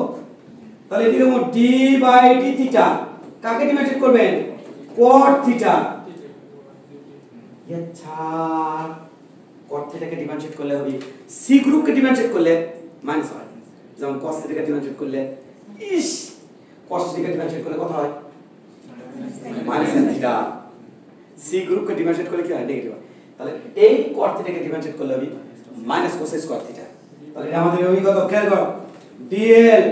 তাহলে এর মধ্যে d বাই d থিটা কাকে ডিফারেন্সিয়েট করবেন, cot থিটা, আচ্ছা cot থিটাকে ডিফারেন্সিয়েট করলে হবে c গ্রুপকে ডিফারেন্সিয়েট করলে মাইনাস হয়, যেমন cos থিটাকে ডিফারেন্সিয়েট করলে ইস cos থিটাকে ডিফারেন্সিয়েট করলে কত হয় মাইনাস থিটা, c গ্রুপকে ডিফারেন্সিয়েট করলে কি হয় নেগেটিভ হয়, তাহলে এই cot থিটাকে ডিফারেন্সিয়েট করলে হবে মাইনাস cos স্কয়ার থিটা, তাহলে এটা আমাদের অভিজ্ঞত খেয়াল করো dl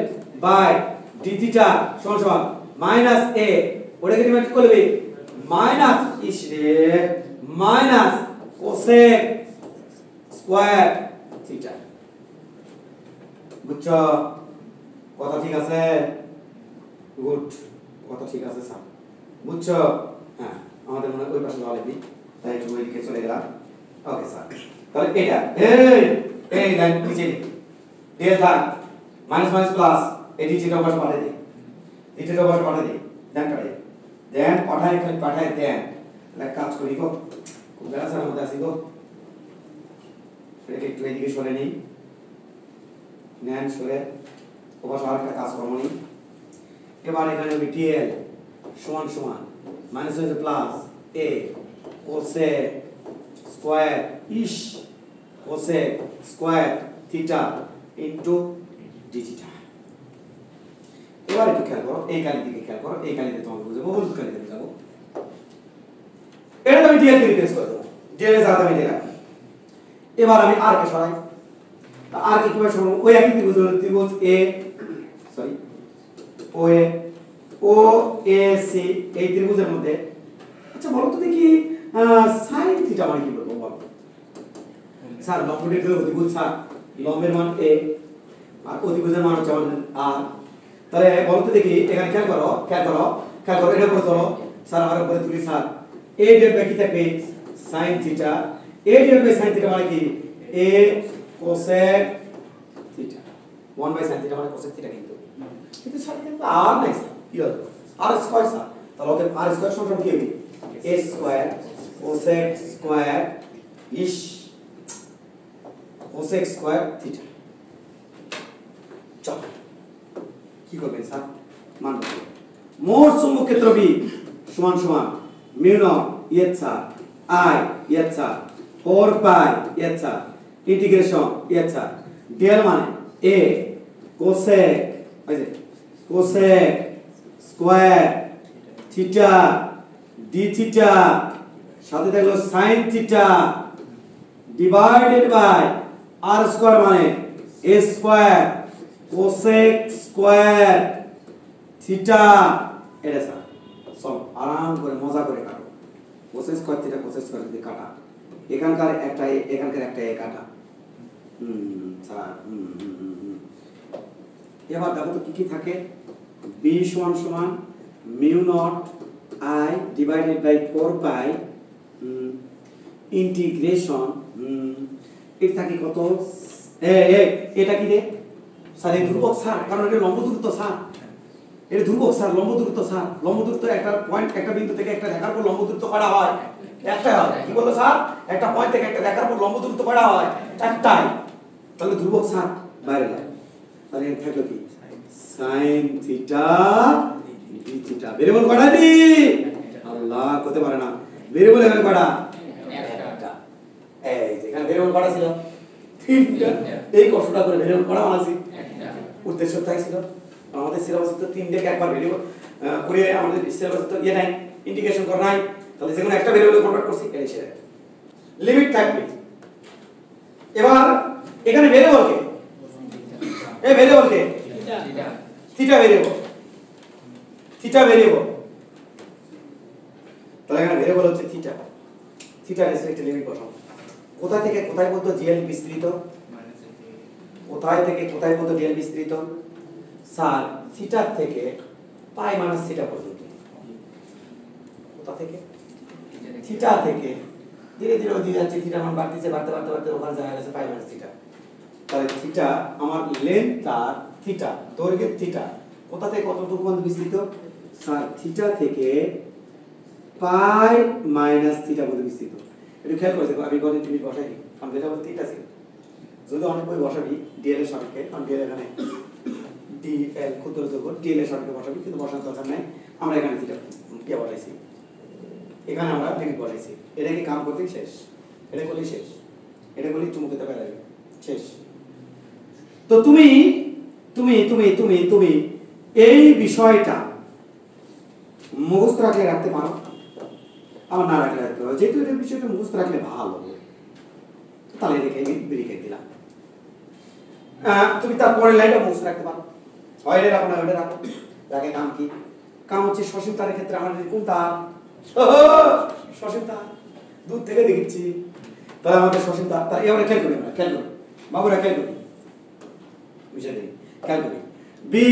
বাই d থিটা সমান সমান মাইনাস a, ওটাকে ডিফারেন্সিয়েট করলে মাইনাস ইস রে মাইনাস কোসেক স্কয়ার থিটা, বুঝছো কথা ঠিক আছে, গুড কথা ঠিক আছে স্যার, বুঝছো, হ্যাঁ আমাদের মনে ওই পাশে ভালো লিখবি, তাই একটু ওই দিকে চলে গেলাম, ওকে স্যার। তাহলে এটা এই লাইন নিচে দিয়ে থাক মাইনাস মাইনাস প্লাস, এই থিটা ওপাশে পাঠিয়ে দিই, থিটা ওপাশে পাঠিয়ে দিই, দেন কাটে দেন পাঠায়, খালি পাঠায় দেন, এক কাজ করি গো খুব বেড়াচার মধ্যে আসি গো, এটাকে একটু এইদিকে সরে নিই, নেন সরে ওপাশে আর একটা কাজ করবো নি। এবার এখানে হবে dl সমান সমান মাইনাস হচ্ছে plus a cosec square is cosec square theta into D theta. এবার একটু খেয়াল করো, এই কালি দিকে খেয়াল করো, এই কালিতে তোমাকে বুঝাবো, হলুদ কালিতে বুঝাবো। এটা আমি ডিএল কে রিপ্লেস করে দেবো, ডিএল এর জায়গায় আমি দিয়ে রাখি। এবার আমি আর কে সরাই, আর কে কিভাবে সরাবো? ওই একই ত্রিভুজ এ সরি ও এ সি, এই ত্রিভুজের মধ্যে আচ্ছা বলো তো দেখি sin থিটা মানে কি বলবো বলো? স্যার লম্বের অধিভুজ, স্যার লম্বের মান a আর অধিভুজের মান হচ্ছে আমাদের r। তাহলে বলো তো দেখি এখানে খেয়াল করো এটা করে ধরো স্যার, আর উপরে তুলি স্যার, a ডিভাইড বাই কি থাকবে sin theta, a divide by sin theta মানে কি a cosec theta, 1 by sin theta মানে cosec থিটা, কিন্তু স্যার কিন্তু r নাই স্যার, কি হলো r স্কয়ার স্যার, তাহলে ওকে r স্কয়ার সমান কি হবে a square cosec square is cosec square theta. চল কি করবেন স্যার, মান বসাবেন। মোট চুম্বক ক্ষেত্র B সমান সমান মিউ নট ইয়েচ্ছা I ইয়েচ্ছা 4 পাই ইয়েচ্ছা ইন্টিগ্রেশন ইয়েচ্ছা dl মানে a cosec square theta d theta সাথে থাকলো sin theta divided by r square মানে a square cosec square theta. এটা স্যার সব আরাম করে মজা করে কাটো, cosec square theta cosec square দিয়ে কাটা, এখানকার একটা এ কাটা। স্যার এবার দেখো তো কি থাকে, b সমান সমান mu naught I divided by 4 pi integration এটা থাকে কত এটা কি রে স্যার, এই ধ্রুবক স্যার, কারণ এটা লম্ব দূরত্ব স্যার, এটা ধ্রুবক স্যার, লম্ব দূরত্ব স্যার, লম্ব দূরত্ব একটা পয়েন্ট একটা বিন্দু থেকে একটা রেখার উপর লম্ব দূরত্ব করা হয় একটাই হয়, কি বলতো স্যার, একটা পয়েন্ট থেকে একটা রেখার উপর লম্ব দূরত্ব করা হয় একটাই, তাহলে ধ্রুবক স্যার বাইরে যায়, তাহলে এর থাকলো কি sin theta d theta. Variable কয়টা দি আল্লাহ করতে পারে না, ভেরিয়েবল এখানে কয়টা একটা, এই যেখানে ভেরিয়েবল কয়টা ছিল তিনটা, এই কষ্টটা করে ভেরিয়েবল কয়টা বানাইছি একটা, উদ্দেশ্য তাই ছিল আমাদের সিলেবাসে তো তিনটাকে একবার ভেরিয়েবল করে আমাদের সিলেবাসে তো নাই ইন্টিগ্রেশন করা নাই, তাহলে যেকোনো একটা ভেরিয়েবলে কনভার্ট করছি এই সেটা লিমিট থাকবে। এবার এখানে ভেরিয়েবল কে থিটা ভেরিয়েবল তাহলে এখানে ভেরিয়েবল হচ্ছে থিটা রেসপেক্টে লিমিট বসাও। কোথা থেকে কোথায় পর্যন্ত জিএল বিস্তৃত, কোথায় থেকে কোথায় পর্যন্ত জিএল বিস্তৃত স্যার, থিটা থেকে পাই মাইনাস থিটা পর্যন্ত, কোথা থেকে থিটা থেকে ধীরে ধীরে ওদিকে যাচ্ছে, থিটা মান বাড়তেছে বাড়তে ওখানে জায়গা গেছে পাই মাইনাস থিটা, তাহলে থিটা আমার লেন্থ তার থিটা দৈর্ঘ্যের থিটা কোথা থেকে কতটুকু পর্যন্ত বিস্তৃত স্যার, থিটা থেকে পাই মাইনাস থিটা পর্যন্ত বিস্তৃত। একটু খেয়াল করেছে আমি গণিত লিমিট বসাইনি, কারণ যেটা বলতে থিটা ছিল, যদি অনেক বই বসাবি ডিএল এর সাপেক্ষে, কারণ ডিএল এখানে ডিএল ক্ষুদ্র দৈর্ঘ্য ডিএল এর সাপেক্ষে বসাবি, কিন্তু বসানোর দরকার নাই, আমরা এখানে থিটা বসাইছি, এখানে আমরা লিমিট বসাইছি, এটা কি কাম করতে শেষ, এটা করলেই শেষ, এটা করলেই চুমুকেতে বেড়াবে শেষ। তো তুমি তুমি তুমি তুমি তুমি এই বিষয়টা মুখস্থ রাখলে রাখতে পারো, আমার না রাখলে রাখতে পারো, যেহেতু এই বিষয়টা মুখস্থ রাখলে ভালো, তাহলে রেখে রেখে দিলাম। তুমি তার পরের লাইনটা মুখস্থ রাখতে পারো, হয় এটা রাখো না ওটা রাখো, রাখে কাম কি, কাম হচ্ছে সসীম তারের ক্ষেত্রে আমাদের কোন তার, সসীম তার, দূর থেকে দেখেছি, তাহলে আমাদের সসীম তার, তার এবারে খেয়াল করি, আমরা খেয়াল করি বাবুরা, খেয়াল করি বুঝে দিই, খেয়াল করি বি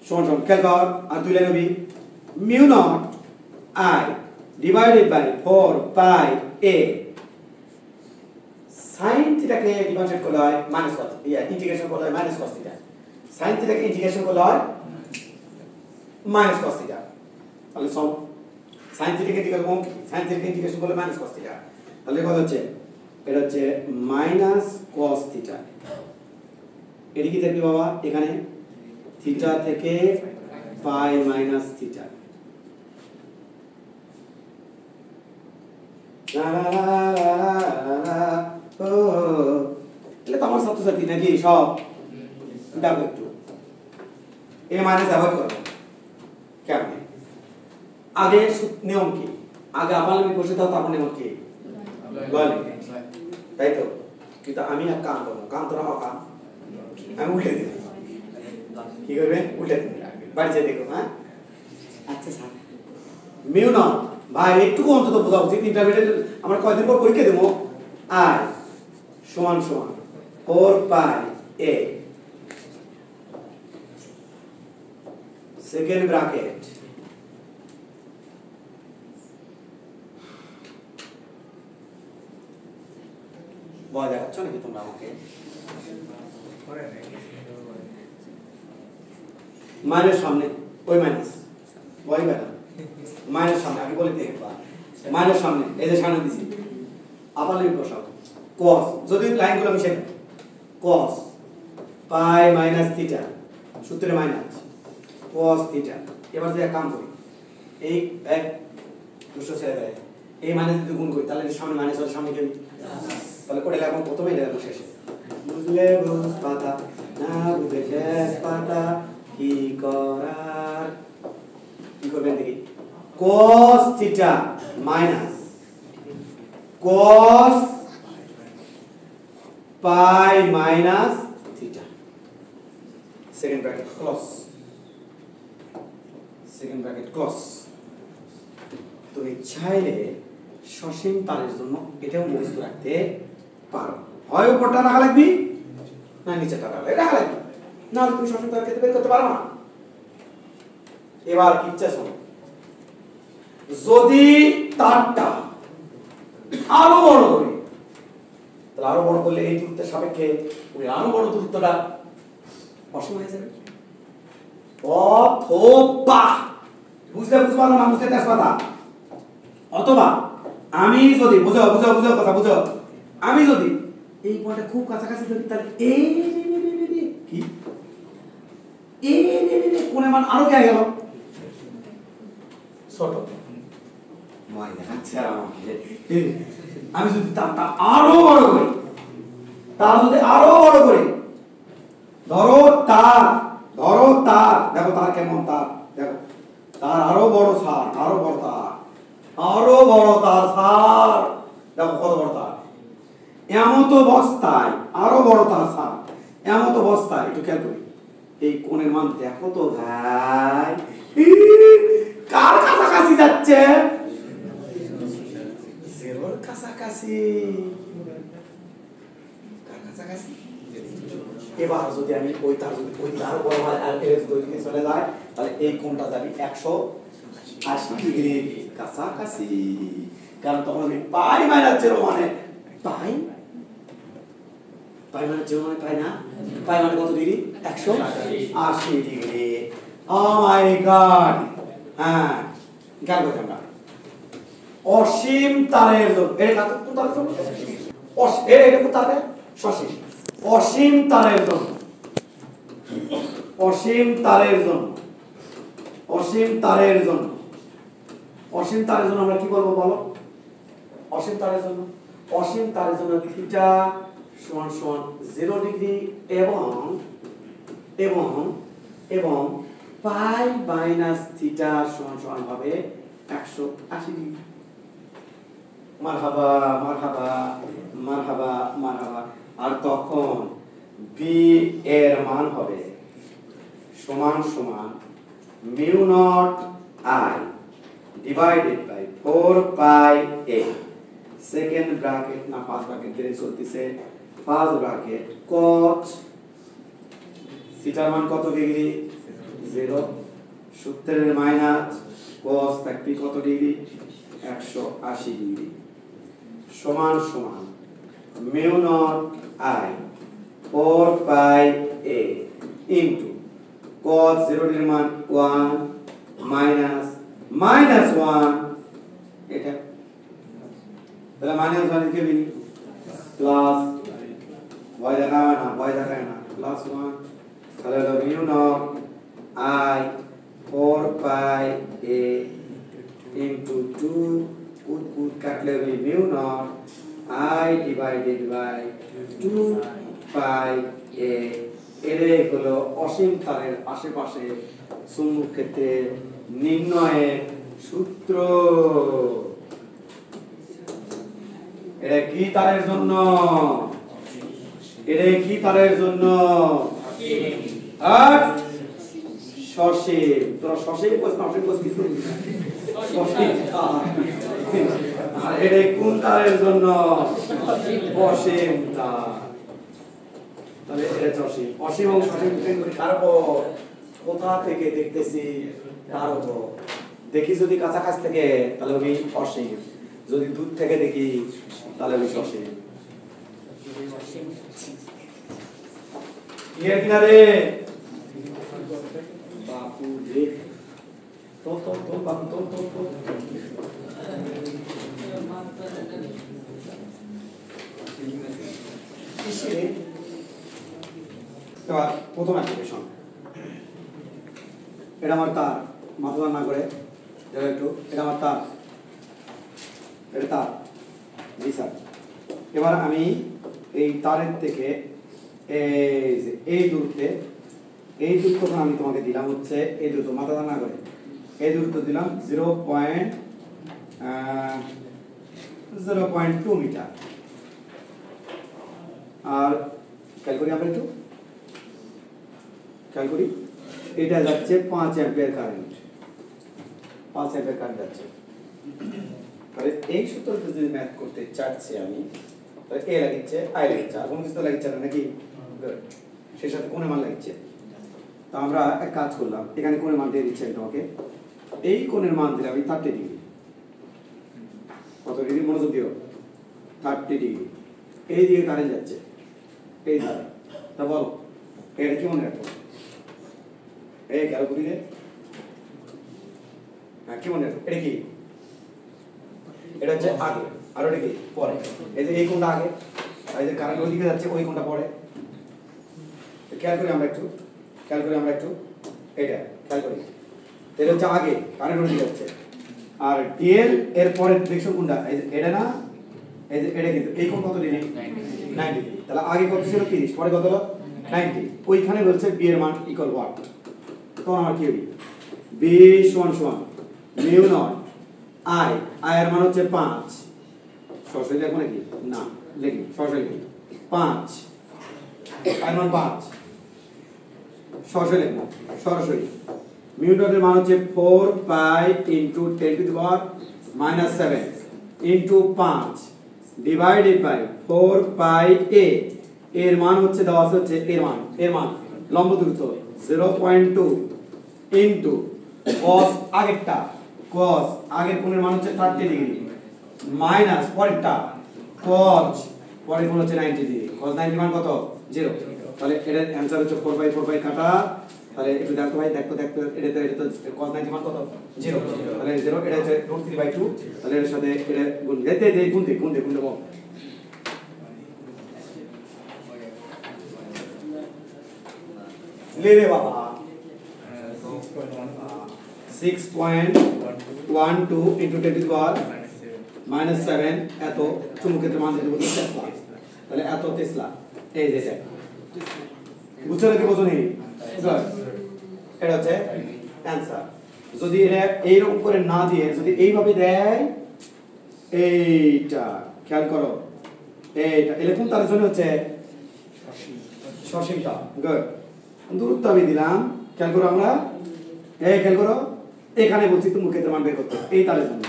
সমান সমান খেয়াল কর, আর দুই line B mu naught I divided by 4 pi a sin থিটাকে ডিভাইডেড করলে হয় মাইনাস cos, ইন্টিগ্রেশন করলে হয় মাইনাস cos থিটা, sin থিটাকে ইন্টিগ্রেশন করলে হয় মাইনাস cos থিটা, তাহলে সব sin থিটাকে ইন্টিগ্রেশন করলে মাইনাস cos থিটা, তাহলে কত হচ্ছে, এটা হচ্ছে মাইনাস cos থিটা। এটি কি থাকবে বাবা, এখানে থিটা থেকে পাই মাইনাস থিটা, লা লা লা লা লা ও আমার ছাত্রছাত্রী নাকি সব দেখো একটু এ মাইনাস অ্যাভয়েড করো কেমন আগে নিয়ম কি আগে আবার আমি বসে দাও তারপর নিয়ম কি তাই তো কিন্তু আমি এক কাম করবো কাম তোরা কাম আমি উঠে দেব কি করবে উঠে দেব বাড়ি যেয়ে দেখো হ্যাঁ আচ্ছা স্যার মিউ না ভাই একটু অন্তত বোঝা উচিত ইন্টারমিডিয়েট আমরা কয়দিন পর পরীক্ষা দেবো আর সমান সমান 4 পাই a সেকেন্ড ব্র্যাকেট ভয় দেখাচ্ছ নাকি তোমরা আমাকে মাইনাস সামনে ওই মাইনাস ভয় বেটা মাইনাস সামনে আগে বলে দেখবা মাইনাস সামনে এই যে সামনে দিছি আবার লিখব সব cos যদি লাইনগুলো মিশে cos পাই মাইনাস থিটা সূত্রে মাইনাস cos থিটা এবার যদি এক কাম করি এই এক দুশো ছেড়ে দেয় এই মাইনাস যদি গুণ করি তাহলে সামনে মাইনাস হলে সামনে কেবি তাহলে করে লাগবো প্রথমে এটা শেষে বুঝলে বুঝ পাতা না বুঝে শেষ পাতা কি করার কি করবেন দেখি cos theta minus cos pi minus theta second bracket close second bracket close তুমি চাইলে সসীম তারের জন্য এটাও মুখস্থ রাখতে পারো হয় উপরটা রাখা লাগবে না নিচেটা রাখা লাগবে না তুমি সসীম তার ক্ষেত্রে বের করতে পারো না এবার কিচ্ছা শোনো যদি তারটা আরো বড় করি তাহলে আরো বড় করলে এই দূরত্বের সাপেক্ষে ওই আরো বড় দূরত্বটা অসীম হয়ে যাবে অথবা বুঝলে বুঝবা না বুঝতে তেজ পাতা অথবা আমি যদি বুঝো বুঝো বুঝো কথা বুঝো আমি যদি এই পয়েন্টে খুব কাছাকাছি ধরি তাহলে এই কি এই কোণের মান আরো কে গেল ছোট আমি যদি তারটা আরো বড় করি তার যদি আরো বড় করি ধরো তার দেখো তার কেমন তার দেখো তার আরো বড় সার আরো বড় তার আরো বড় তার সার দেখো কত বড় তার এমত অবস্থায় আরো বড় তার সার এমত অবস্থায় একটু খেয়াল করি এই কোণের মান দেখো তো ভাই কার কাছাকাছি যাচ্ছে জিরোর কাছাকাছি কার কাছাকাছি এবার যদি আমি ওই তার বড় হয় আর এর যদি চলে যায় তাহলে এই কোণটা যাবে 180 ডিগ্রি কাছাকাছি কারণ তখন আমি পাই মাইনাস 0 মানে পাই মানে 0 মানে পাই না পাই মানে কত ডিগ্রি 180 ডিগ্রি ও মাই গড হ্যাঁ খেয়াল করতে আমরা অসীম তারের জন্য এটা কোন তারের জন্য এটা কোন তারের সসীম অসীম তারের জন্য অসীম তারের জন্য অসীম তারের জন্য অসীম তারের জন্য আমরা কি বলবো বলো অসীম তারের জন্য থিটা সমান সমান 0 ডিগ্রি এবং পাই মাইনাস থিটা সমান সমান হবে 180 ডিগ্রি মারহাবা মারহাবা মারহাবা মারহাবা আর তখন বি এর মান হবে সমান সমান mu naught I divided by 4 pi a second bracket না ফার্স্ট ব্র্যাকেট ধরে চলতেছে ফার্স্ট ব্র্যাকেট cot থিটার মান কত ডিগ্রি 0 সূত্রের মাইনাস cos থাকবে কত ডিগ্রি 180 ডিগ্রি সমান সমান mu naught I 4 pi a into cos 0 এর মান 1 মাইনাস 1 এটা তাহলে মাইনাস 1 কে বিনি প্লাস ভয় দেখায় না প্লাস 1 তাহলে হলো mu naught I 4 pi a into 2 কুট কাটলে হবে mu naught I divided by 2 pi a এটাই হলো অসীম তারের আশেপাশে চুম্বক ক্ষেত্রের নির্ণয়ের সূত্র। এটা কি তারের জন্য? এটা কি তারের জন্য? আর সসীম। তোরা সসীম প্রশ্ন অসীম প্রশ্ন কিছু সসীম আর এটা কোন তারের জন্য? অসীম তার। তাহলে এটা অসীম। অসীম এবং সসীম কার উপর? কোথা থেকে দেখতেছি তার উপর। দেখি যদি কাছাকাছি থেকে তাহলে আমি অসীম, যদি দূর থেকে দেখি তাহলে আমি সসীম। ক্লিয়ার কিনা রে বাপু রে? তো বাপু তো প্রথম অ্যাপ্লিকেশন। এটা আমার তার, মাথা না করে একটু, এটা আমার তার, এটা তার। জি স্যার। এবার আমি এই তারের থেকে এই দূরত্বে, এই দূরত্বটা আমি তোমাকে দিলাম হচ্ছে এই দূরত্ব, মাথা না করে এই দূরত্ব দিলাম 0.2 মিটার। আর খেয়াল করি আমরা একটু, খেয়াল করি এটা যাচ্ছে 5 অ্যাম্পিয়ার কারেন্ট, 5 অ্যাম্পিয়ার কারেন্ট যাচ্ছে। তাহলে এই সূত্রটা যদি ম্যাথ করতে চাচ্ছি আমি, তাহলে এ লাগিচ্ছে, আই লাগিচ্ছে, আর কোনো কিছু লাগিচ্ছে না নাকি? সেই সাথে কোণের মান লাগিচ্ছে। তো আমরা এক কাজ করলাম, এখানে কোণের মান দিয়ে দিচ্ছি আমি তোমাকে। এই কোণের মান দিলাম আমি 30 ডিগ্রি। কত ডিগ্রি মনোযোগ দিও? 30 ডিগ্রি। এই দিকে কারেন্ট যাচ্ছে, এই ধারে। তা বলো এটা কি মনে রাখবো? এই খেয়াল করি রে, হ্যাঁ কি মনে রাখবো? এটা কি? এটা হচ্ছে আগে, আর ওটা কি পরে। এই যে এই কোণটা আগে, এই যে কারেন্ট ওই দিকে যাচ্ছে, ওই কোণটা পরে। খেয়াল করি আমরা একটু, খেয়াল করি আমরা একটু, এটা খেয়াল করি। এটা হচ্ছে আগে, কারেন্ট ওই দিকে যাচ্ছে। আর ডিএল এর পরের ডিরেকশন কোনটা? এই যে এটা না, এই যে এটা কিন্তু এই কোণ কত ডিগ্রি? 90 ডিগ্রি। তাহলে আগে কত ছিল? 30, পরে কত হলো? 90। ওইখানে বলছে বি এর মান ইকুয়াল হোয়াট? তখন আমার কি হবে? বি সমান সমান মিউ নট আই, আই এর মান হচ্ছে 5। সরাসরি লিখব নাকি? না, লিখি সরাসরি লিখি 5, আই এর মান 5, সরাসরি লিখব, সরাসরি। মিউ নট এর মান হচ্ছে 4 pi into 10 to the power -7 into 5 divided by 4 pi a. এর মান হচ্ছে দেওয়া আছে হচ্ছে এর মান লম্ব দূরত্ব 0.2 ইনটু cos আগেরটা, cos আগের কোণের মান হচ্ছে 30 ডিগ্রি মাইনাস পরেরটা cos পরের কোণ হচ্ছে 90 ডিগ্রি। cos 90 মান কত? 0। তাহলে এর অ্যানসার হচ্ছে 4/4 কাটা। তাহলে একটু দেখো ভাই, দেখো এটা তো cos 90 মান কত? 0। তাহলে 0, এটা হচ্ছে √3/2। তাহলে এর সাথে এটা গুণ দিতে দেই, গুণ দেব। ले रे बाबा 6.12 into 10 to the power -7 এত চুম্বকের মান দিতে বলতে টেসলা। তাহলে এত টেসলা এই যে বুঝছো নাকি? বোঝো নি? এটা হচ্ছে অ্যানসার। যদি এটা এইরকম করে না দিয়ে যদি এইভাবে দেয়, এইটা খেয়াল করো, এইটা এরকম তার জন্য হচ্ছে সসীমতা। গুড। দূরত্ব আমি দিলাম, খেয়াল করো আমরা, এই খেয়াল করো এখানে বলছি তুমি ক্ষেত্রের মান বের করতে, এই তারের জন্য।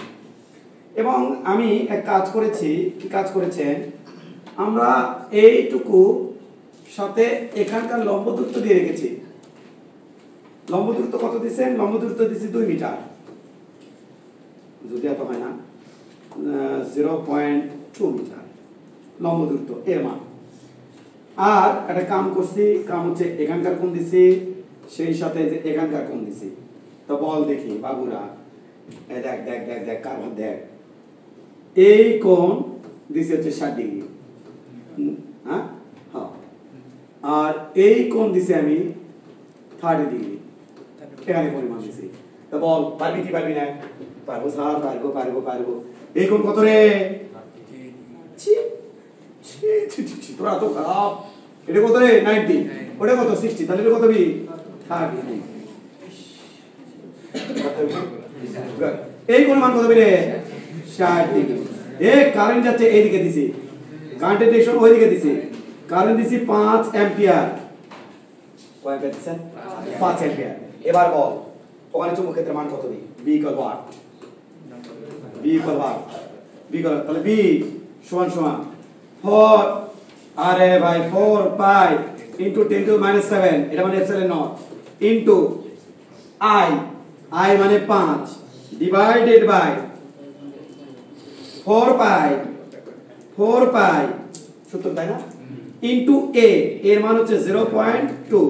এবং আমি এক কাজ করেছি, কি কাজ করেছেন? আমরা এইটুকু সাথে এখানকার লম্ব দূরত্ব দিয়ে রেখেছি। লম্ব দূরত্ব কত দিয়েছেন? লম্ব দূরত্ব দিয়েছি 2 মিটার, যদি এত হয় না 0.2 মিটার লম্ব দূরত্ব এর মান। আর একটা কাম করছি, কাম হচ্ছে এখানকার কোণ দিছি, সেই সাথে যে এখানকার কোণ দিছি। তো বল দেখি বাবুরা, দেখ দেখ দেখ দেখ কারবার দেখ, এই কোণ দিছি হচ্ছে 60 ডিগ্রি, হ্যাঁ হ্যাঁ, আর এই কোণ দিছি আমি 30 ডিগ্রি। এখানে পরিমাণ দিছি। তো বল পারবি কি পারবি না? পারবো স্যার, পারবো পারবো পারবো। এই কোণ কত রে? ছি ছি ছি ছি, তোরা তো খারাপ। এটা কত রে 90 ওটা কত 60 তাহলে এটা কত বি 30 এই কোন মান কত বেরে 60 ডিগ্রি এই কারেন্ট যাচ্ছে এই দিকে দিছি কারেন্টের ডিরেকশন ওই দিকে দিছি কারেন্ট দিছি 5 অ্যাম্পিয়ার কয় অ্যাম্পিয়ার দিছেন 5 অ্যাম্পিয়ার এবার বল ওখানে চুম্বক ক্ষেত্রের মান কত B B equal what B equal what B equal তাহলে বি সমান সমান 4 আরে ভাই 4 পাই ইনটু 10 টু মাইনাস 7 এটা মানে epsilon not into I I মানে 5 divided by 4 পাই সূত্র তাই না into a এর মান হচ্ছে 0.2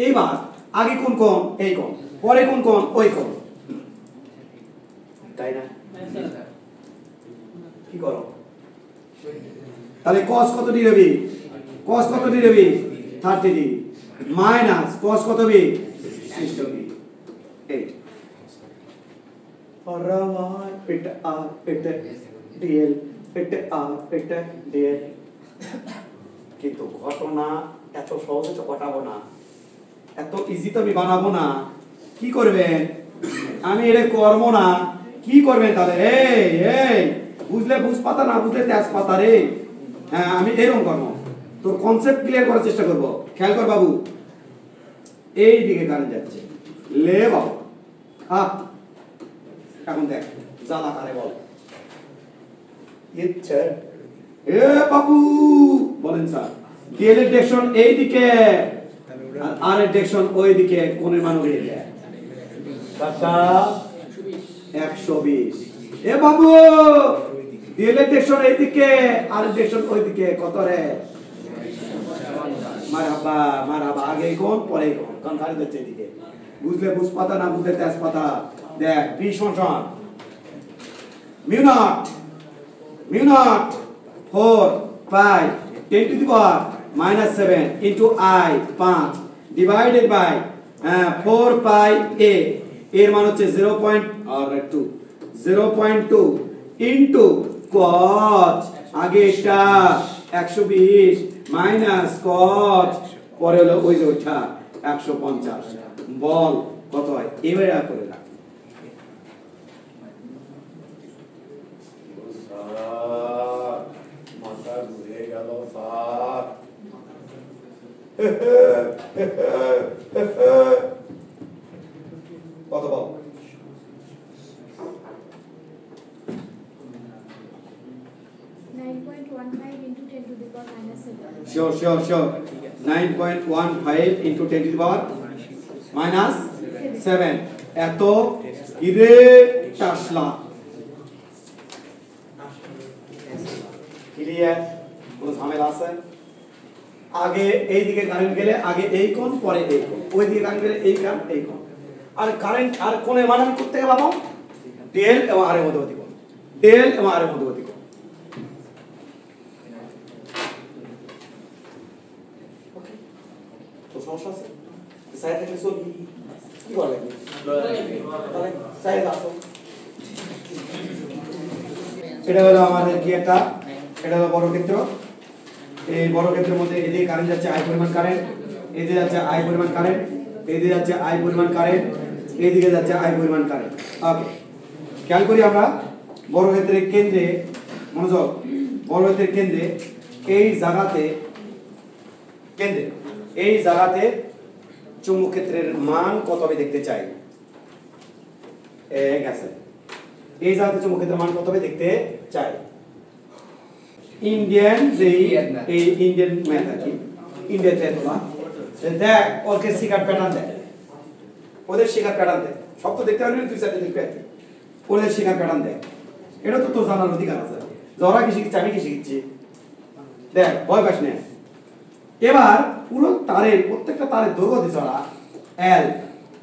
এবার আগে কোন কোণ এই কোণ পরে কোন কোণ ওই কোণ তাই না কি করো তাহলে cos কত ডিগ্রি হবে cos কত ডিগ্রি হবে 30 ডিগ্রি মাইনাস cos কত হবে 60 ডিগ্রি 8 और पिट आ पिट डीएल पिट आ पिट डीएल কিন্তু ঘটনা এত সহজে তো কাটাবো না এত ইজি তো আমি বানাবো না কি করবেন আমি এটা করব না কি করবেন তাহলে এই এই বুঝলে বুঝ পাতা না বুঝলে তেজ পাতা রে হ্যাঁ আমি এরকম করব তোর কনসেপ্ট ক্লিয়ার করার চেষ্টা করব খেয়াল কর বাবু এই দিকে কারেন্ট যাচ্ছে লে বাবু হ্যাঁ এখন দেখ জ্বালা কারে বল ইচ্ছে এ বাবু বলেন স্যার ডিএল এর ডিরেকশন এই দিকে আর আর এর ডিরেকশন ওই দিকে কোণের মান ওই দিকে কত 120 এ বাবু ডিএল এর ডিরেকশন এই দিকে আর এর ডিরেকশন ওই দিকে কত রে মারহাবা আগে কোণ পরে কোণ কোন খালি যাচ্ছে এদিকে বুঝলে বুঝ পাতা না বুঝলে তেজ পাতা দেখ বি সমান mu naught 4 pi 10 to the power -7 into i 5 divided by 4 pi a এর মান হচ্ছে 0.2 ইনটু cos আগে এটা 120 মাইনাস cos পরে হলো ওই যে ওটা 150 বল কত হয় এবারে করে না মাথা ঘুরে গেল স্যার কত বল 9.15 into 10 to the power -7. Sure. 9.15 into 10 to the power -7 এত ইরে টাসলা ক্লিয়ার কোন ঝামেলা আছে আগে এই দিকে কারেন্ট গেলে আগে এই কোণ পরে এই কোণ ওই দিকে কারেন্ট গেলে এই কোণ আর কারেন্ট আর কোণের মান আমি করতে পাবো ডেল এবং আর এর মধ্যবর্তী কোণ ডেল এবং আর এর মধ্যবর্তী কোণ ওকে তো সমস্যা আছে সাইড থেকে সব কি বলে তাহলে সাইড আসো এটা হলো আমাদের কি একটা এটা হলো বড় ক্ষেত্র এই বড় ক্ষেত্রের মধ্যে এদিকে কারেন্ট যাচ্ছে I পরিমাণ কারেন্ট এদিকে যাচ্ছে I পরিমাণ কারেন্ট এদিকে যাচ্ছে I পরিমাণ কারেন্ট এদিকে যাচ্ছে I পরিমাণ কারেন্ট ওকে খেয়াল করি আমরা বড় ক্ষেত্রের কেন্দ্রে মনোযোগ বড় ক্ষেত্রের কেন্দ্রে এই জায়গাতে চুম্বক ক্ষেত্রের মান কত হবে দেখতে চাই এক আছে এই জায়গাতে চুম্বক ক্ষেত্রের মান কত হবে দেখতে চাই ইন্ডিয়ান ম্যাথ আছে ইন্ডিয়ান ম্যাথ দেখ ওকে শিকার প্যাটার্ন দেখ ওদের শিকার প্যাটার্ন দেখ সব তো দেখতে পারবি তুই সাথে দেখবি ওদের শিকার প্যাটার্ন দেখ এটা তো তোর জানার অধিকার আছে যারা কি শিখছে আমি কি শিখছি দেখ ভয় পাস না এবার পুরো তারের প্রত্যেকটা তারের দৈর্ঘ্য দিছে ওরা L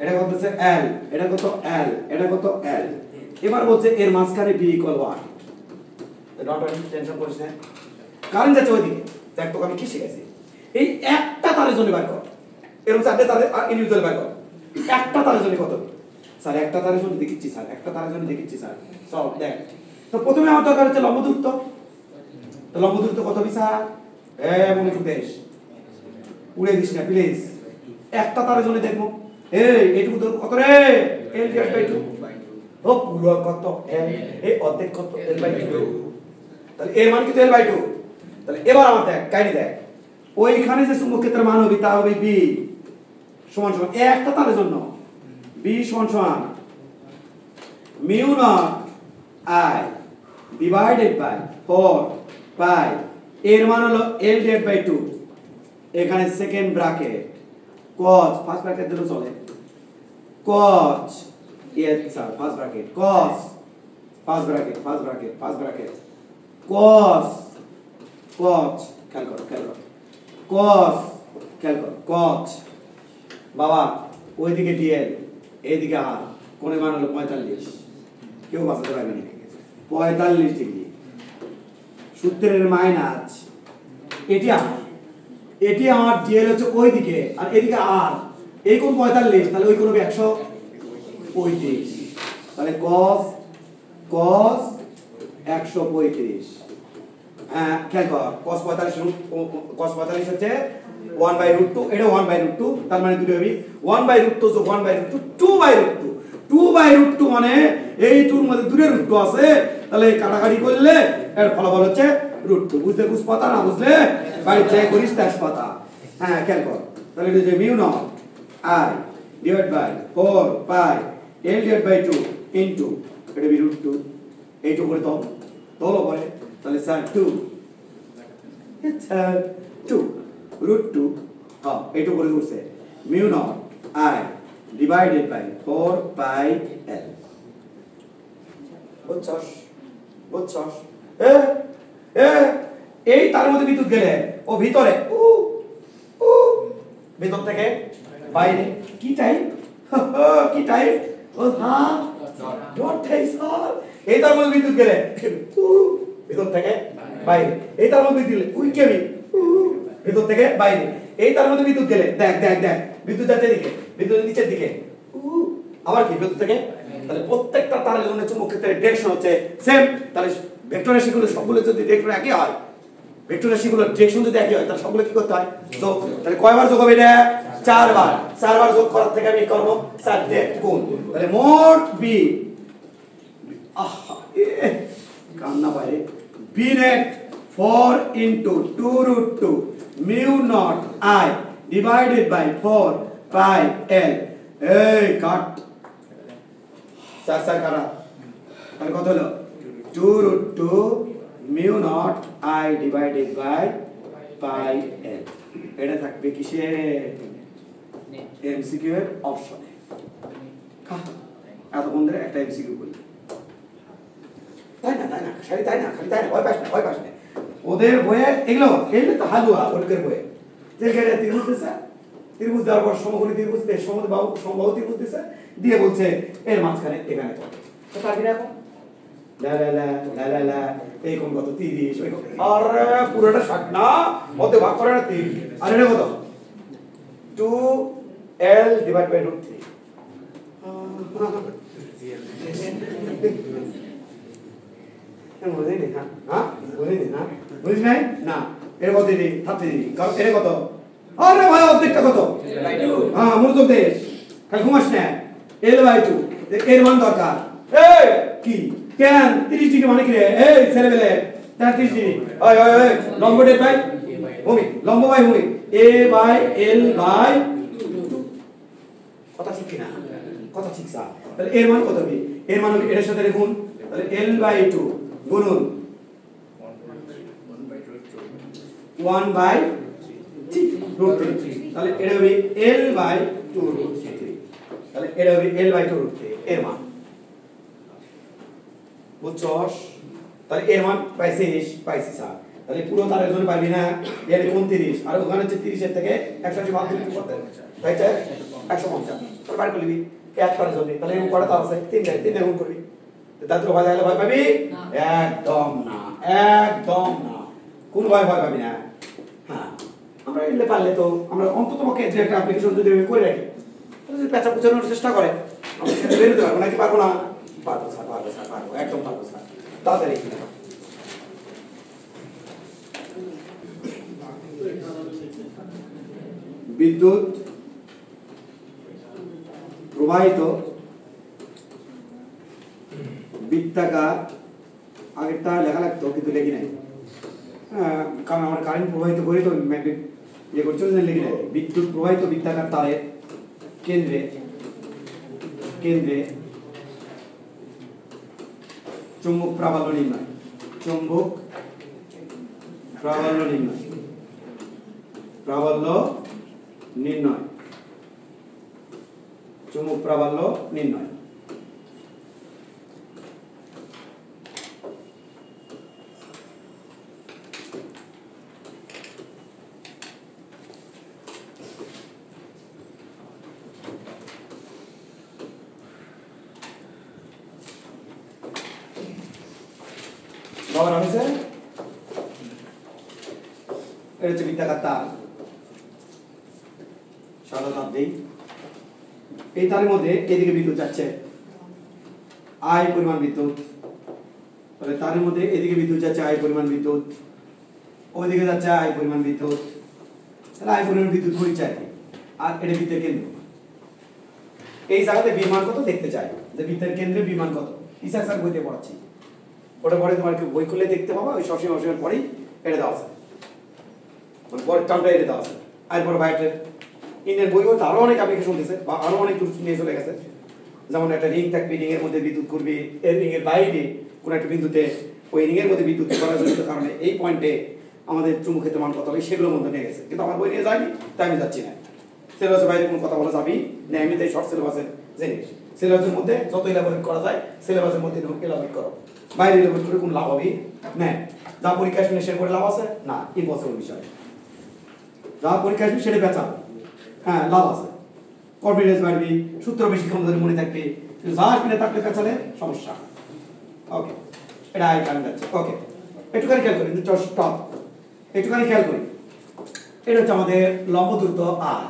এটা কত হচ্ছে L এটা কত L এটা কত L এবার বলছে এর মাঝখানে B = 1 ডট টেনশন করিস না কারেন্ট যাচ্ছে ওইদিকে দেখ তোকে আমি কি শিখাইছি এই একটা তারের জন্য বার কর এরকম চারটে তারের ইন্ডিভিজুয়াল বার কর একটা তারের জন্য কত স্যার একটা তারের জন্য দেখিচ্ছি স্যার একটা তারের জন্য দেখিচ্ছি স্যার সব দেখ তো প্রথমে আমার দরকার হচ্ছে লম্ব দূরত্ব তো লম্ব দূরত্ব কত হবে স্যার মনোযোগ দেশ উড়ে দিস না প্লিজ। একটা তারের জন্য দেখবো এইটুকু ধর কত রে এল ডিভাইড বাই 2 ও পুরো কত এল এই অর্ধেক কত এল বাই 2 তাহলে এর মান কি এল বাই 2 তাহলে এবার আমার দেখ কাইনি দেখ ওইখানে যে চুম্বক ক্ষেত্রের মান হবে তা হবে বি সমান সমান একটা তারের জন্য বি সমান সমান mu naught I divided by 4 pi এর মান হলো এল ডিভাইড বাই 2 এখানে second bracket cos first bracket দিলে চলে cos sir first bracket cos first bracket cos খেয়াল করো cos cos বাবা ওইদিকে ডিএল এইদিকে আর কোণের মান হলো 45 কেউ বাঁচাতে পারবে না 45 ডিগ্রি সূত্রের মাইনাস এটি আমার ডিএল হচ্ছে ওইদিকে আর এদিকে আর এই কোণ 45 তাহলে ওই কোণ হবে 135 তাহলে cos 135 হ্যাঁ খেয়াল কর cos 45 হচ্ছে 1/√2 এটা 1/√2 তার মানে দুটো হবে 1/√2 যোগ 1/√2 2/√2 2/√2 মানে এই টুর মধ্যে দুটো √2 আছে তাহলে কাটাকাটি করলে এর ফলাফল হচ্ছে √2 বুঝতে বুঝ পাতা না বুঝলে বাড়ি চেক করিস তাস পাতা হ্যাঁ খেয়াল কর তাহলে এটা যে mu naught I divide by 4 pi L divide by 2 into এটা বি √2 এইটুকু করে তোলো পরে তাহলে স্যার 2 স্যার 2 √2 হ্যাঁ এইটুকু করে উঠছে mu naught I divided by 4 pi L বুঝছস এই তার মধ্যে বিদ্যুৎ গেলে ও ভিতরে ভিতর থেকে বাইরে কি টাইপ ও হ্যাঁ ডট টাইপ স্যার এই তার মধ্যে বিদ্যুৎ গেলে ভিতর থেকে বাইরে এই তার মধ্যে বিদ্যুৎ উই কেবি ভিতর থেকে বাইরে এই তার মধ্যে বিদ্যুৎ গেলে দেখ বিদ্যুৎ যাচ্ছে এদিকে বিদ্যুৎ নিচের দিকে আবার কি বিদ্যুৎ থেকে তাহলে প্রত্যেকটা তারের জন্য চুম্বক ক্ষেত্রের ডিরেকশন হচ্ছে সেম তাহলে ভেক্টর রাশিগুলো সবগুলো যদি ডিরেকশন একই হয় ভেক্টর রাশিগুলোর ডিরেকশন যদি একই হয় তাহলে সবগুলো কি করতে হয় যোগ তাহলে কয়বার যোগ হবে এটা 4বার যোগ করার থেকে আমি করব 4 দিয়ে গুণ তাহলে মোট বি কান্না পারে B net 4 into 2√2 mu naught I divided by 4 pi L এই কাট স্যার কাটা তাহলে কত হলো 2√2 mu naught I divided by pi L এটা থাকবে কিসে এমসিকিউ এর অপশনে এতক্ষণ ধরে একটা এমসিকিউ বলি তাই না খালি তাই না ভয় পাস না ওদের বইয়ে এগুলো তো হালুয়া ওদের বইয়ে যেখানে ত্রিভুজ দেওয়ার পর সমকোণী ত্রিভুজ সমবাহু ত্রিভুজ দিছে দিয়ে বলছে এর মাঝখানে এখানে কত তো পারবি না এখন লা এই কোণ কত 30 ওই আরে পুরোটা 60 না মধ্যে ভাগ করে না 30 আর এটা কত 2l ডিভাইড বাই √3 বুঝলি না এর কত দিদি 30 দিদি কারণ এর কত আরে ভাই অর্ধেকটা কত হ্যাঁ মনোযোগ দে খালি ঘুমাস না l/2 এর মান দরকার এই কি কেন 30 ডিগ্রি মানে কি রে এই ছেলেবেলে 30 ডিগ্রি ওই লম্ব ডেট বাই ভূমি লম্ব বাই ভূমি a/l/2 কথা ঠিক না কথা ঠিক স্যার তাহলে এর মান কত হবে এর মান হবে এর সাথে গুণ তাহলে l/2 গুণন 1/3 তাহলে এটা হবে l/2√3 তাহলে এটা হবে l/2√3 এর মান বুঝছস তাহলে এর মান পাইছি স্যার তাহলে পুরো তারের জন্য পাবি না এর 29 আর ওখানে হচ্ছে 30 এর থেকে 180 বাদ দিতে করতে তাই 150 তোর বার করবি এক তারের জন্য তাহলে এরকম কয়টা তার আছে 3 গুণ করবি তাহলে তো ভয় লাগলে ভয় পাবি একদম না কোন ভয় পাবি না হ্যাঁ আমরা এলে পারলে তো আমরা অন্ততপক্ষে যে একটা অ্যাপ্লিকেশন যদি করে রাখি তাহলে যদি পেঁচা পুচানোর চেষ্টা করে আমরা সেটা বেরোতে পারবো নাকি পারবো না পারবো একদম পারবো স্যার তাড়াতাড়ি বিদ্যুৎ প্রবাহিত বৃত্তাকার, আগেরটা লেখা লাগতো কিন্তু লিখি নাই, কারণ আমার কারেন্ট প্রবাহিত করি তো ম্যাগনেট ইয়ে করছে লিখি নাই। বিদ্যুৎ প্রবাহিত বৃত্তাকার তারের কেন্দ্রে কেন্দ্রে চুম্বক প্রাবল্য নির্ণয়, চুম্বক প্রাবল্য নির্ণয়, প্রাবল্য নির্ণয়, চুম্বক প্রাবল্য নির্ণয়। বাবার হয়েছে এটা হচ্ছে বৃত্তাকার তার, সাদা তার দেই। এই তারের মধ্যে এদিকে বিদ্যুৎ যাচ্ছে আই পরিমাণ বিদ্যুৎ, তাহলে তারের মধ্যে এদিকে বিদ্যুৎ যাচ্ছে আই পরিমাণ বিদ্যুৎ, ওইদিকে যাচ্ছে আই পরিমাণ বিদ্যুৎ, তাহলে আই পরিমাণ বিদ্যুৎ পরিচয়। আর এটা বৃত্তের কেন্দ্র, এই জায়গাতে বিমান কত দেখতে চাই, যে বৃত্তের কেন্দ্রে বিমান কত, ইসাক স্যার বইতে পড়াচ্ছি, ওটা পরে তোমার বই খুলে দেখতে পাবা, ওই সবসময় অসমের পরেই এটা দেওয়া আছে, মানে পরের টার্মটা এটা দেওয়া আছে। এরপর বাইরের ইন্ডিয়ান বইও আরো অনেক অ্যাপ্লিকেশন দিয়েছে বা আরো অনেক দূর নিয়ে চলে গেছে, যেমন একটা রিং থাকবে, রিং এর মধ্যে বিদ্যুৎ করবে, এর রিং এর বাইরে কোন একটা বিন্দুতে ওই রিং এর মধ্যে বিদ্যুৎ করার জন্য কারণে এই পয়েন্টে আমাদের চুম্বক ক্ষেত্রের মান কত হবে সেগুলোর মধ্যে নিয়ে গেছে, কিন্তু আমার বই নিয়ে যায়নি, তাই আমি যাচ্ছি না। সিলেবাসের বাইরে কোনো কথা বলা যাবি না, আমি তাই শর্ট সিলেবাসের জিনিস, সিলেবাসের মধ্যে যত ইলাবোরেট করা যায় সিলেবাসের মধ্যে ইলাবোরেট করো, বাইরে ইলাবোরেট করে কোনো লাভ হবে না। যা পরীক্ষা শুনে শেয়ার করে লাভ আছে না, ইম্পসিবল বিষয়। যা পরীক্ষা আসবে সেটা বেচা, হ্যাঁ লাভ আছে, কনফিডেন্স বাড়বি, সূত্র বেশিক্ষণ ধরে মনে থাকবে, যা কিনে থাকলে পেছালে সমস্যা। ওকে, এটা আই কারেন্ট যাচ্ছে। ওকে, একটুখানি খেয়াল করি, স্টপ, একটুখানি খেয়াল করি। এটা হচ্ছে আমাদের লম্ব দূরত্ব আর,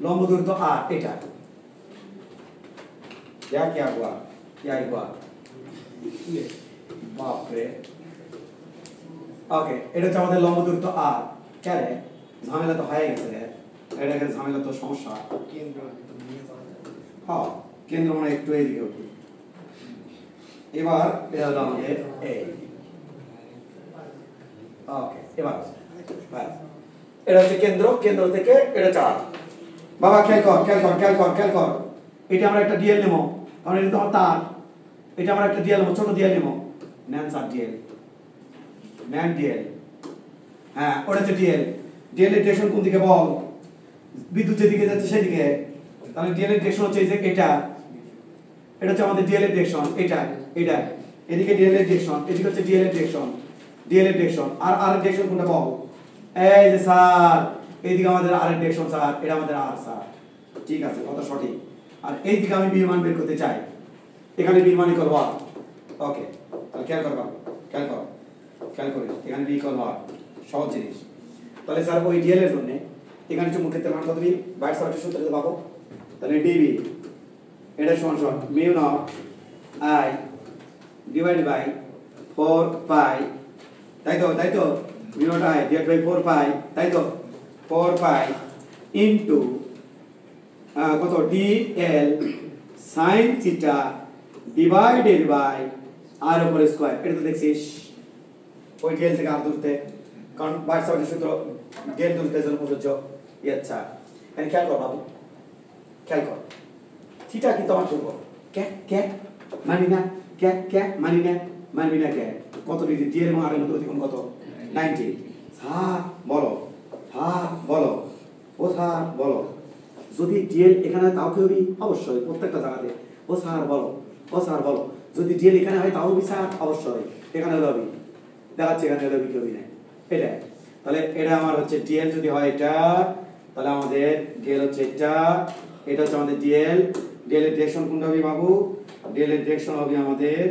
লম্ব দূরত্ব আর, এটা क्या हुआ, क्या हुआ, बाप रे। ওকে, এটা হচ্ছে আমাদের লম্ব দূরত্ব আর। কে রে, ঝামেলা তো হয়ে গেছে রে, এটা ঝামেলা তো সমস্যা। কেন্দ্র হ্যাঁ, কেন্দ্র মানে একটু এইদিকে উঠি। এবার এটা হলো আমাদের এই, ওকে, এবার ব্যাস, এটা হচ্ছে কেন্দ্র, কেন্দ্র থেকে এটা চার। বাবা খেয়াল কর, খেয়াল কর, খেয়াল কর, খেয়াল কর, এটা আমরা একটা ডিএল নেবো, কারণ এটা তো আমার তার, এটা আমরা একটা ডিএল নেবো, ছোট ডিএল নেবো, NAND sub DL, NAND DL, হ্যাঁ ওটা হচ্ছে ডিএল। ডিএল এর ডিরেকশন কোন দিকে বল, বিদ্যুৎ যেদিকে যাচ্ছে সেদিকে, তাহলে ডিএল এর ডিরেকশন হচ্ছে এই যে এটা, এটা হচ্ছে আমাদের ডিএল এর ডিরেকশন, এটা এটা এদিকে ডিএল এর ডিরেকশন, এদিকে হচ্ছে ডিএল এর ডিরেকশন, ডিএল এর ডিরেকশন। আর আর এর ডিরেকশন কোনটা বল, এই যে স্যার এইদিকে আমাদের আর এর ডিরেকশন স্যার, এটা আমাদের আর স্যার, ঠিক আছে, কথা সঠিক। আর এইদিকে আমি বি মান বের করতে চাই, এখানে বি মান ইকুয়াল 1। ওকে, তাহলে খেয়াল করবা, খেয়াল কর, খেয়াল করি, এখানে বি ইকুয়াল 1, সহজ জিনিস। তাহলে স্যার ওই ডিএল এর জন্য এখানে চুম্বক ক্ষেত্রের মান কত, বি বাইরে সার্কিট সূত্রে পাবো, তাহলে ডিবি এটা সমান সমান mu naught I divide by 4 pi, তাই তো, তাই তো, mu naught I divide by 4 pi, তাই তো, 4 পাই ইনটু কত DL sin theta divided by R উপর স্কয়ার। এটা তো দেখছিস ওই ডিএল থেকে আর দূরতে, কারণ বাইরে সার্কিট সূত্র ডিএল দূরত্বের জন্য প্রযোজ্য। আচ্ছা, এখানে খেয়াল কর বাবু, খেয়াল কর, থিটা কিন্তু আমার ধ্রুবক, কে কে মানি না, কে কে মানি না, মানবি না কে, কত ডিগ্রি ডিএল এবং আর এর মধ্যে অতিক্রম কত, 90। স্যার বলো, স্যার বলো, ও স্যার বলো, যদি ডিএল এখানে হয় তাও কি হবি, অবশ্যই প্রত্যেকটা জায়গাতে। ও স্যার বলো, ও স্যার বলো, যদি ডিএল এখানে হয় তাও হবি স্যার, অবশ্যই এখানে হলে হবি, দেখাচ্ছে এখানে হলে হবি কি হবি না, এটা। তাহলে এটা আমার হচ্ছে ডিএল যদি হয় এটা, তাহলে আমাদের ডিএল হচ্ছে এটা, এটা হচ্ছে আমাদের ডিএল। ডিএল এর ডিরেকশন কোনটা হবে বাবু, ডিএল এর ডিরেকশন হবে আমাদের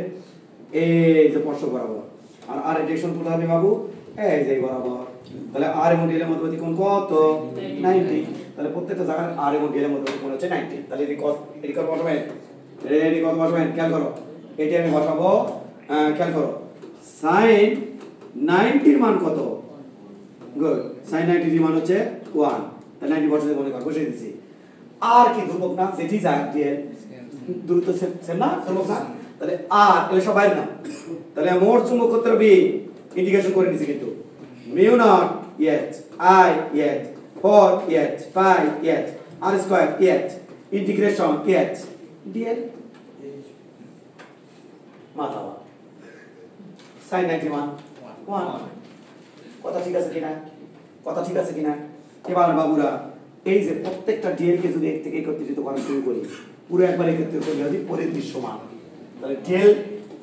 এই যে স্পর্শক বরাবর, আর আর এর ডিরেকশন কোনটা হবে বাবু, এই যে বরাবর। তাহলে আর এবং ডিএল এর মধ্যে অতিক্রম কত, 90। তাহলে প্রত্যেকটা জায়গায় আর এবং ডিএল এর মধ্যে অতিক্রম হচ্ছে 90। তাহলে এদিকে কত বসাবেন, এদিকে কত বসাবেন, খেয়াল করো, এটি আমি বসাবো, খেয়াল করো, sin 90 এর মান কত, গুড, sin 90 এর মান হচ্ছে 1, তাহলে 90% মনে কর বসে দিছি আর কি ধ্রুবক না যেটি যায় দিয়ে দূরত্ব সেম না ধ্রুবক না তাহলে আর এগুলো সব বাইরে না তাহলে মোট চুম্বক ক্ষেত্র বি ইন্টিগ্রেশন করে নিছি কিন্তু মিউ নট এইচ আই এইচ 4 এইচ 5 এইচ আর স্কয়ার এইচ ইন্টিগ্রেশন এইচ ডিএল মাথাবা sin 91 1 কথা ঠিক আছে কিনা কথা ঠিক আছে কিনা এবার বাবুরা এই যে প্রত্যেকটা ডিএল কে যদি এক থেকে একত্রিত করা শুরু করি পুরো একবার একত্রিত করি যদি পরিধির সমান তাহলে ডিএল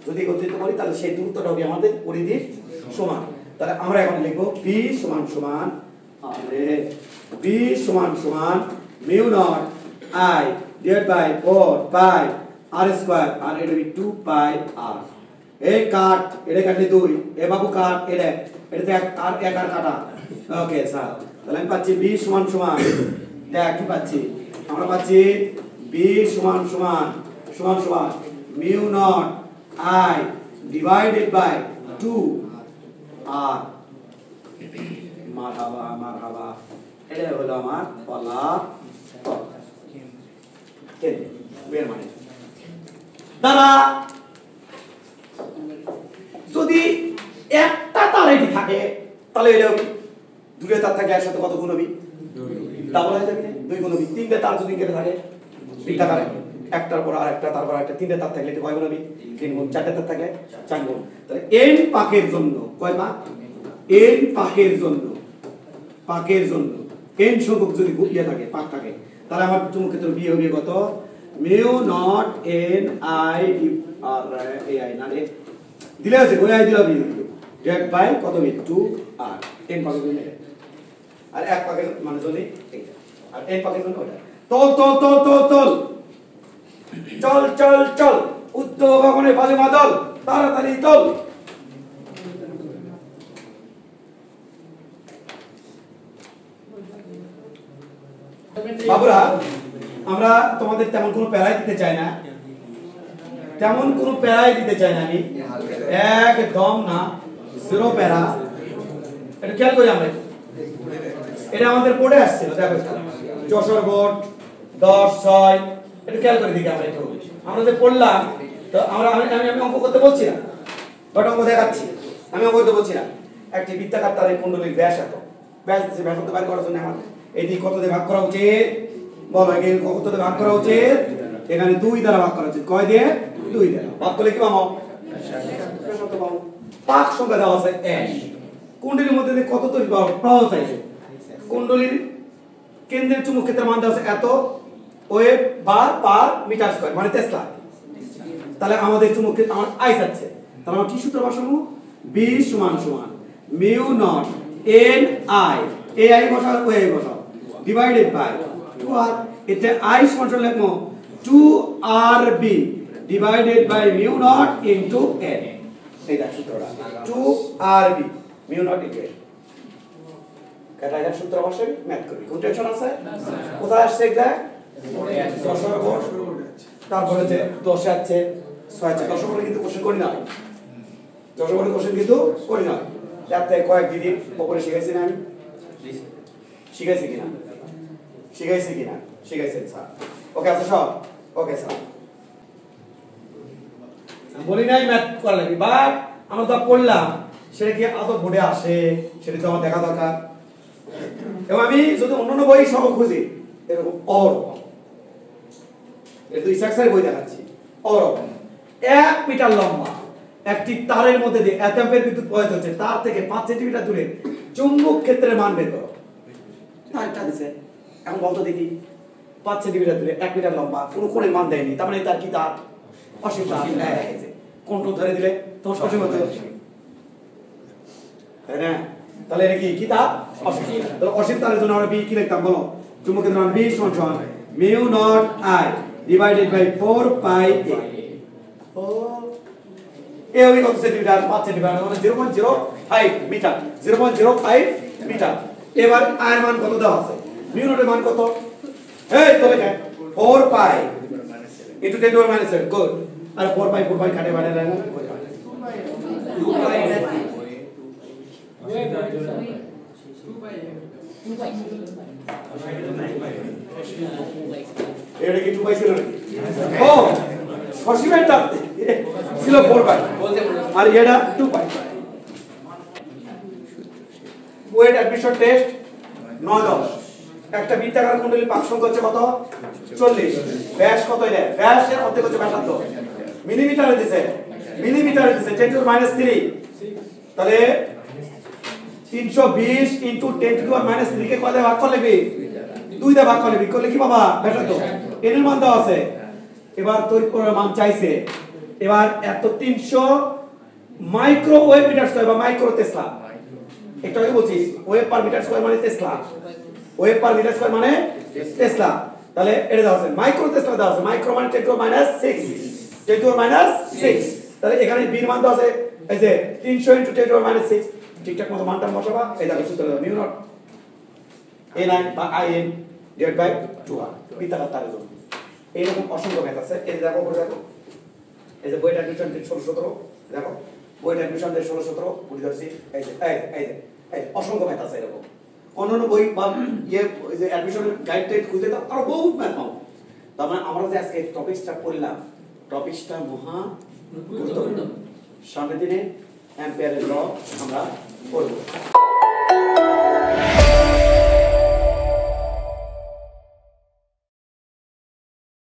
যদি একত্রিত করি তাহলে সেই দূরত্বটা হবে আমাদের পরিধির সমান তাহলে আমরা এখন লিখব b সমান সমান আরে b সমান সমান mu naught i divide by 4 pi r square আর এটা হবে 2 পাই r এই কাট এটা কাটলে 2 এ বাবু কাট এটাতে এক আর কাটা ওকে স্যার তাহলে আমি পাচ্ছি b সমান সমান দেখ কি পাচ্ছি আমরা পাচ্ছি b সমান সমান সমান সমান mu naught i divided by 2 r মারহাবা এটা হলো আমার বলা বের মানে দাদা যদি একটা তার এটি থাকে তাহলে এটা দুটো তার থাকে একসাথে কত গুণ হবে ডাবল হয়ে যাবে দুই গুণ হবে তিনটে তার যদি কেটে থাকে তিনটা তার একটার পর আরেকটা তারপর আরেকটা তিনটে তার থাকলে এটা কয় গুণ হবে তিন গুণ চারটে তার থাকলে চার গুণ তাহলে n পাকের জন্য কয় পাক n পাকের জন্য n সংখ্যক যদি ইয়ে থাকে পাক থাকে তাহলে আমার চুম্বক ক্ষেত্র b হবে কত মিউ নট n i আর এই আই না রে দিলে আছে ওই আই দিলে হবে ডিভাইড বাই কত হবে 2 r n পাকের জন্য আর এক পাকের মানে যদি এইটা আর n পাকের জন্য ওটা চল উত্তর ভবনে বাজে মাদল তাড়াতাড়ি চল বাবুরা আমরা তোমাদের তেমন কোনো প্যারাই দিতে চাই না আমি একদম না জিরো প্যারা এটা খেয়াল করি আমরা এটা আমাদের বোর্ডে আসছিল দেখো যশোর বোর্ড 10-6 এটা খেয়াল করে দিকে আমরা যে পড়লাম তো আমি অঙ্ক করতে বলছি না বাট অঙ্ক দেখাচ্ছি আমি অঙ্ক করতে বলছি না একটি বৃত্তাকার তারের কুণ্ডলীর ব্যাস এত ব্যাস করতে পারি করার জন্য আমাদের এটি কত দিয়ে ভাগ করা উচিত বলো এখানে কত দিয়ে ভাগ করা উচিত এখানে 2 দ্বারা ভাগ করা উচিত কয় দিয়ে 2 দ্বারা ভাগ করলে কি পাবো পাক সংখ্যা দেওয়া আছে 1 কুণ্ডলীর মধ্যে কত তৈরি প্রবাহ চাইছে কুণ্ডলীর কেন্দ্রের চুম্বক ক্ষেত্রের মান দেওয়া আছে এত ওয়েভ বার পার মিটার স্কয়ার মানে টেসলা তাহলে আমাদের চুম্বক ক্ষেত্র আমার আই আছে তাহলে আমরা কি সূত্র বসাবো b সমান সমান মিউ নট n i এই আই বসাও ওই আই বসাও ডিভাইডেড বাই 2r এতে i সমান সমান লিখবো 2rb divided by mu naught into n এইটা সূত্রটা 2rb mu naught into n কাটা এটা সূত্র বসাই ম্যাথ করবি কোন টেনশন আছে কোথায় আসছে এটা 10 তারপরে যে 10 আছে 6 আছে 10 করে কিন্তু কোশ্চেন করি না 10 করে কোশ্চেন কিন্তু করি না যাতে কয়েক দিদি উপরে শিখাইছি না আমি শিখাইছি কিনা শিখাইছেন স্যার ওকে আছে সব ওকে স্যার বলি নাই ম্যাথ করা লাগবে বাট আমরা তো পড়লাম সেটা কি আদৌ বোর্ডে আসে সেটা তো আমার দেখা দরকার এবং আমি যদি অন্যান্য বই সব খুঁজি এরকম এর দুই সেকশনের বই দেখাচ্ছি ওরকম 1 মিটার লম্বা একটি তারের মধ্যে দিয়ে এত অ্যাম্পিয়ার বিদ্যুৎ প্রবাহিত হচ্ছে তার থেকে 5 সেন্টিমিটার দূরে চুম্বক ক্ষেত্রের মান বের করো তারটা দিছে এখন বলতো দেখি 5 সেন্টিমিটার দূরে 1 মিটার লম্বা কোনো কোণের মান দেয়নি তার মানে তার কি তার অসীম তার এই যে কোণটা ধরে দিলে তো অসীম হতে তাই না তাহলে এটা কি তার অসীম তাহলে অসীম তারের জন্য আমরা b কি লিখতাম বলো চুম্বক ক্ষেত্রের মান b সমান mu naught i divided by 4 pi a এ ওই কত সেন্টিমিটার 5 সেন্টিমিটার মানে 0.05 মিটার 0.05 মিটার এবার আয়ের মান কত দেওয়া আছে মিউ নটের মান কত এই তো লেখা 4 pi into 10 to the minus 7 গুড আর 4 pi কাটে বাড়ে না 2 pi এটা কি 2 পাই ছিল নাকি ও সসীমেরটা ছিল 4 পাই আর এটা 2 পাই ওয়েট অ্যাডমিশন টেস্ট 9-10 একটা বৃত্তাকার কুণ্ডলীর পাক সংখ্যা হচ্ছে কত 40 ব্যাস কত এটা ব্যাসের অর্ধেক হচ্ছে ব্যাসার্ধ মিলিমিটারে দিছে 10 টু মাইনাস 3 তাহলে 320 ইনটু 10 টু মাইনাস 3 কে কয় দিয়ে ভাগ করলে কি 2 দিয়ে ভাগ করলে কি পাবা ব্যাসার্ধ এর মান দেওয়া আছে এবার তড়িৎ প্রবাহের মান চাইছে এবার এত 300 মাইক্রোওয়েভ মিটার স্কয়ার বা মাইক্রো টেসলা এটা কি বলছিস ওয়েভ পার মিটার স্কয়ার মানে tesla wave per meter square মানে টেসলা তাহলে এটা দেওয়া আছে মাইক্রো টেসলা দেওয়া আছে মাইক্রো মানে 10 টু মাইনাস 6 10 টু মাইনাস 6 তাহলে এখানে বি এর মান দেওয়া আছে এই যে 300 ইনটু 10 টু মাইনাস 6 ঠিকঠাক মতো মানটা বসাবা এই দেখো সূত্র দাও মিউ নট a9 বা in ডিভাইড বাই 2 বিতাকার তারের জন্য এইরকম অসংখ্য ম্যাথ আছে এই দেখো উপরে দেখো এই যে বইটা অ্যাডমিশন 16-17 দেখো বইটা অ্যাডমিশন 16-17 বুঝি ধরছি এই যে এই অসংখ্য ম্যাথ আছে এরকম অন্যান্য বই বা ইয়ে ওই যে অ্যাডমিশনের গাইড টাইড খুঁজে দাও আরো বহুত ম্যাথ পাও তার মানে আমরা যে আজকে টপিকসটা পড়লাম টপিকসটা মহা গুরুত্বপূর্ণ সামনের দিনে অ্যাম্পিয়ারের ল আমরা পড়ব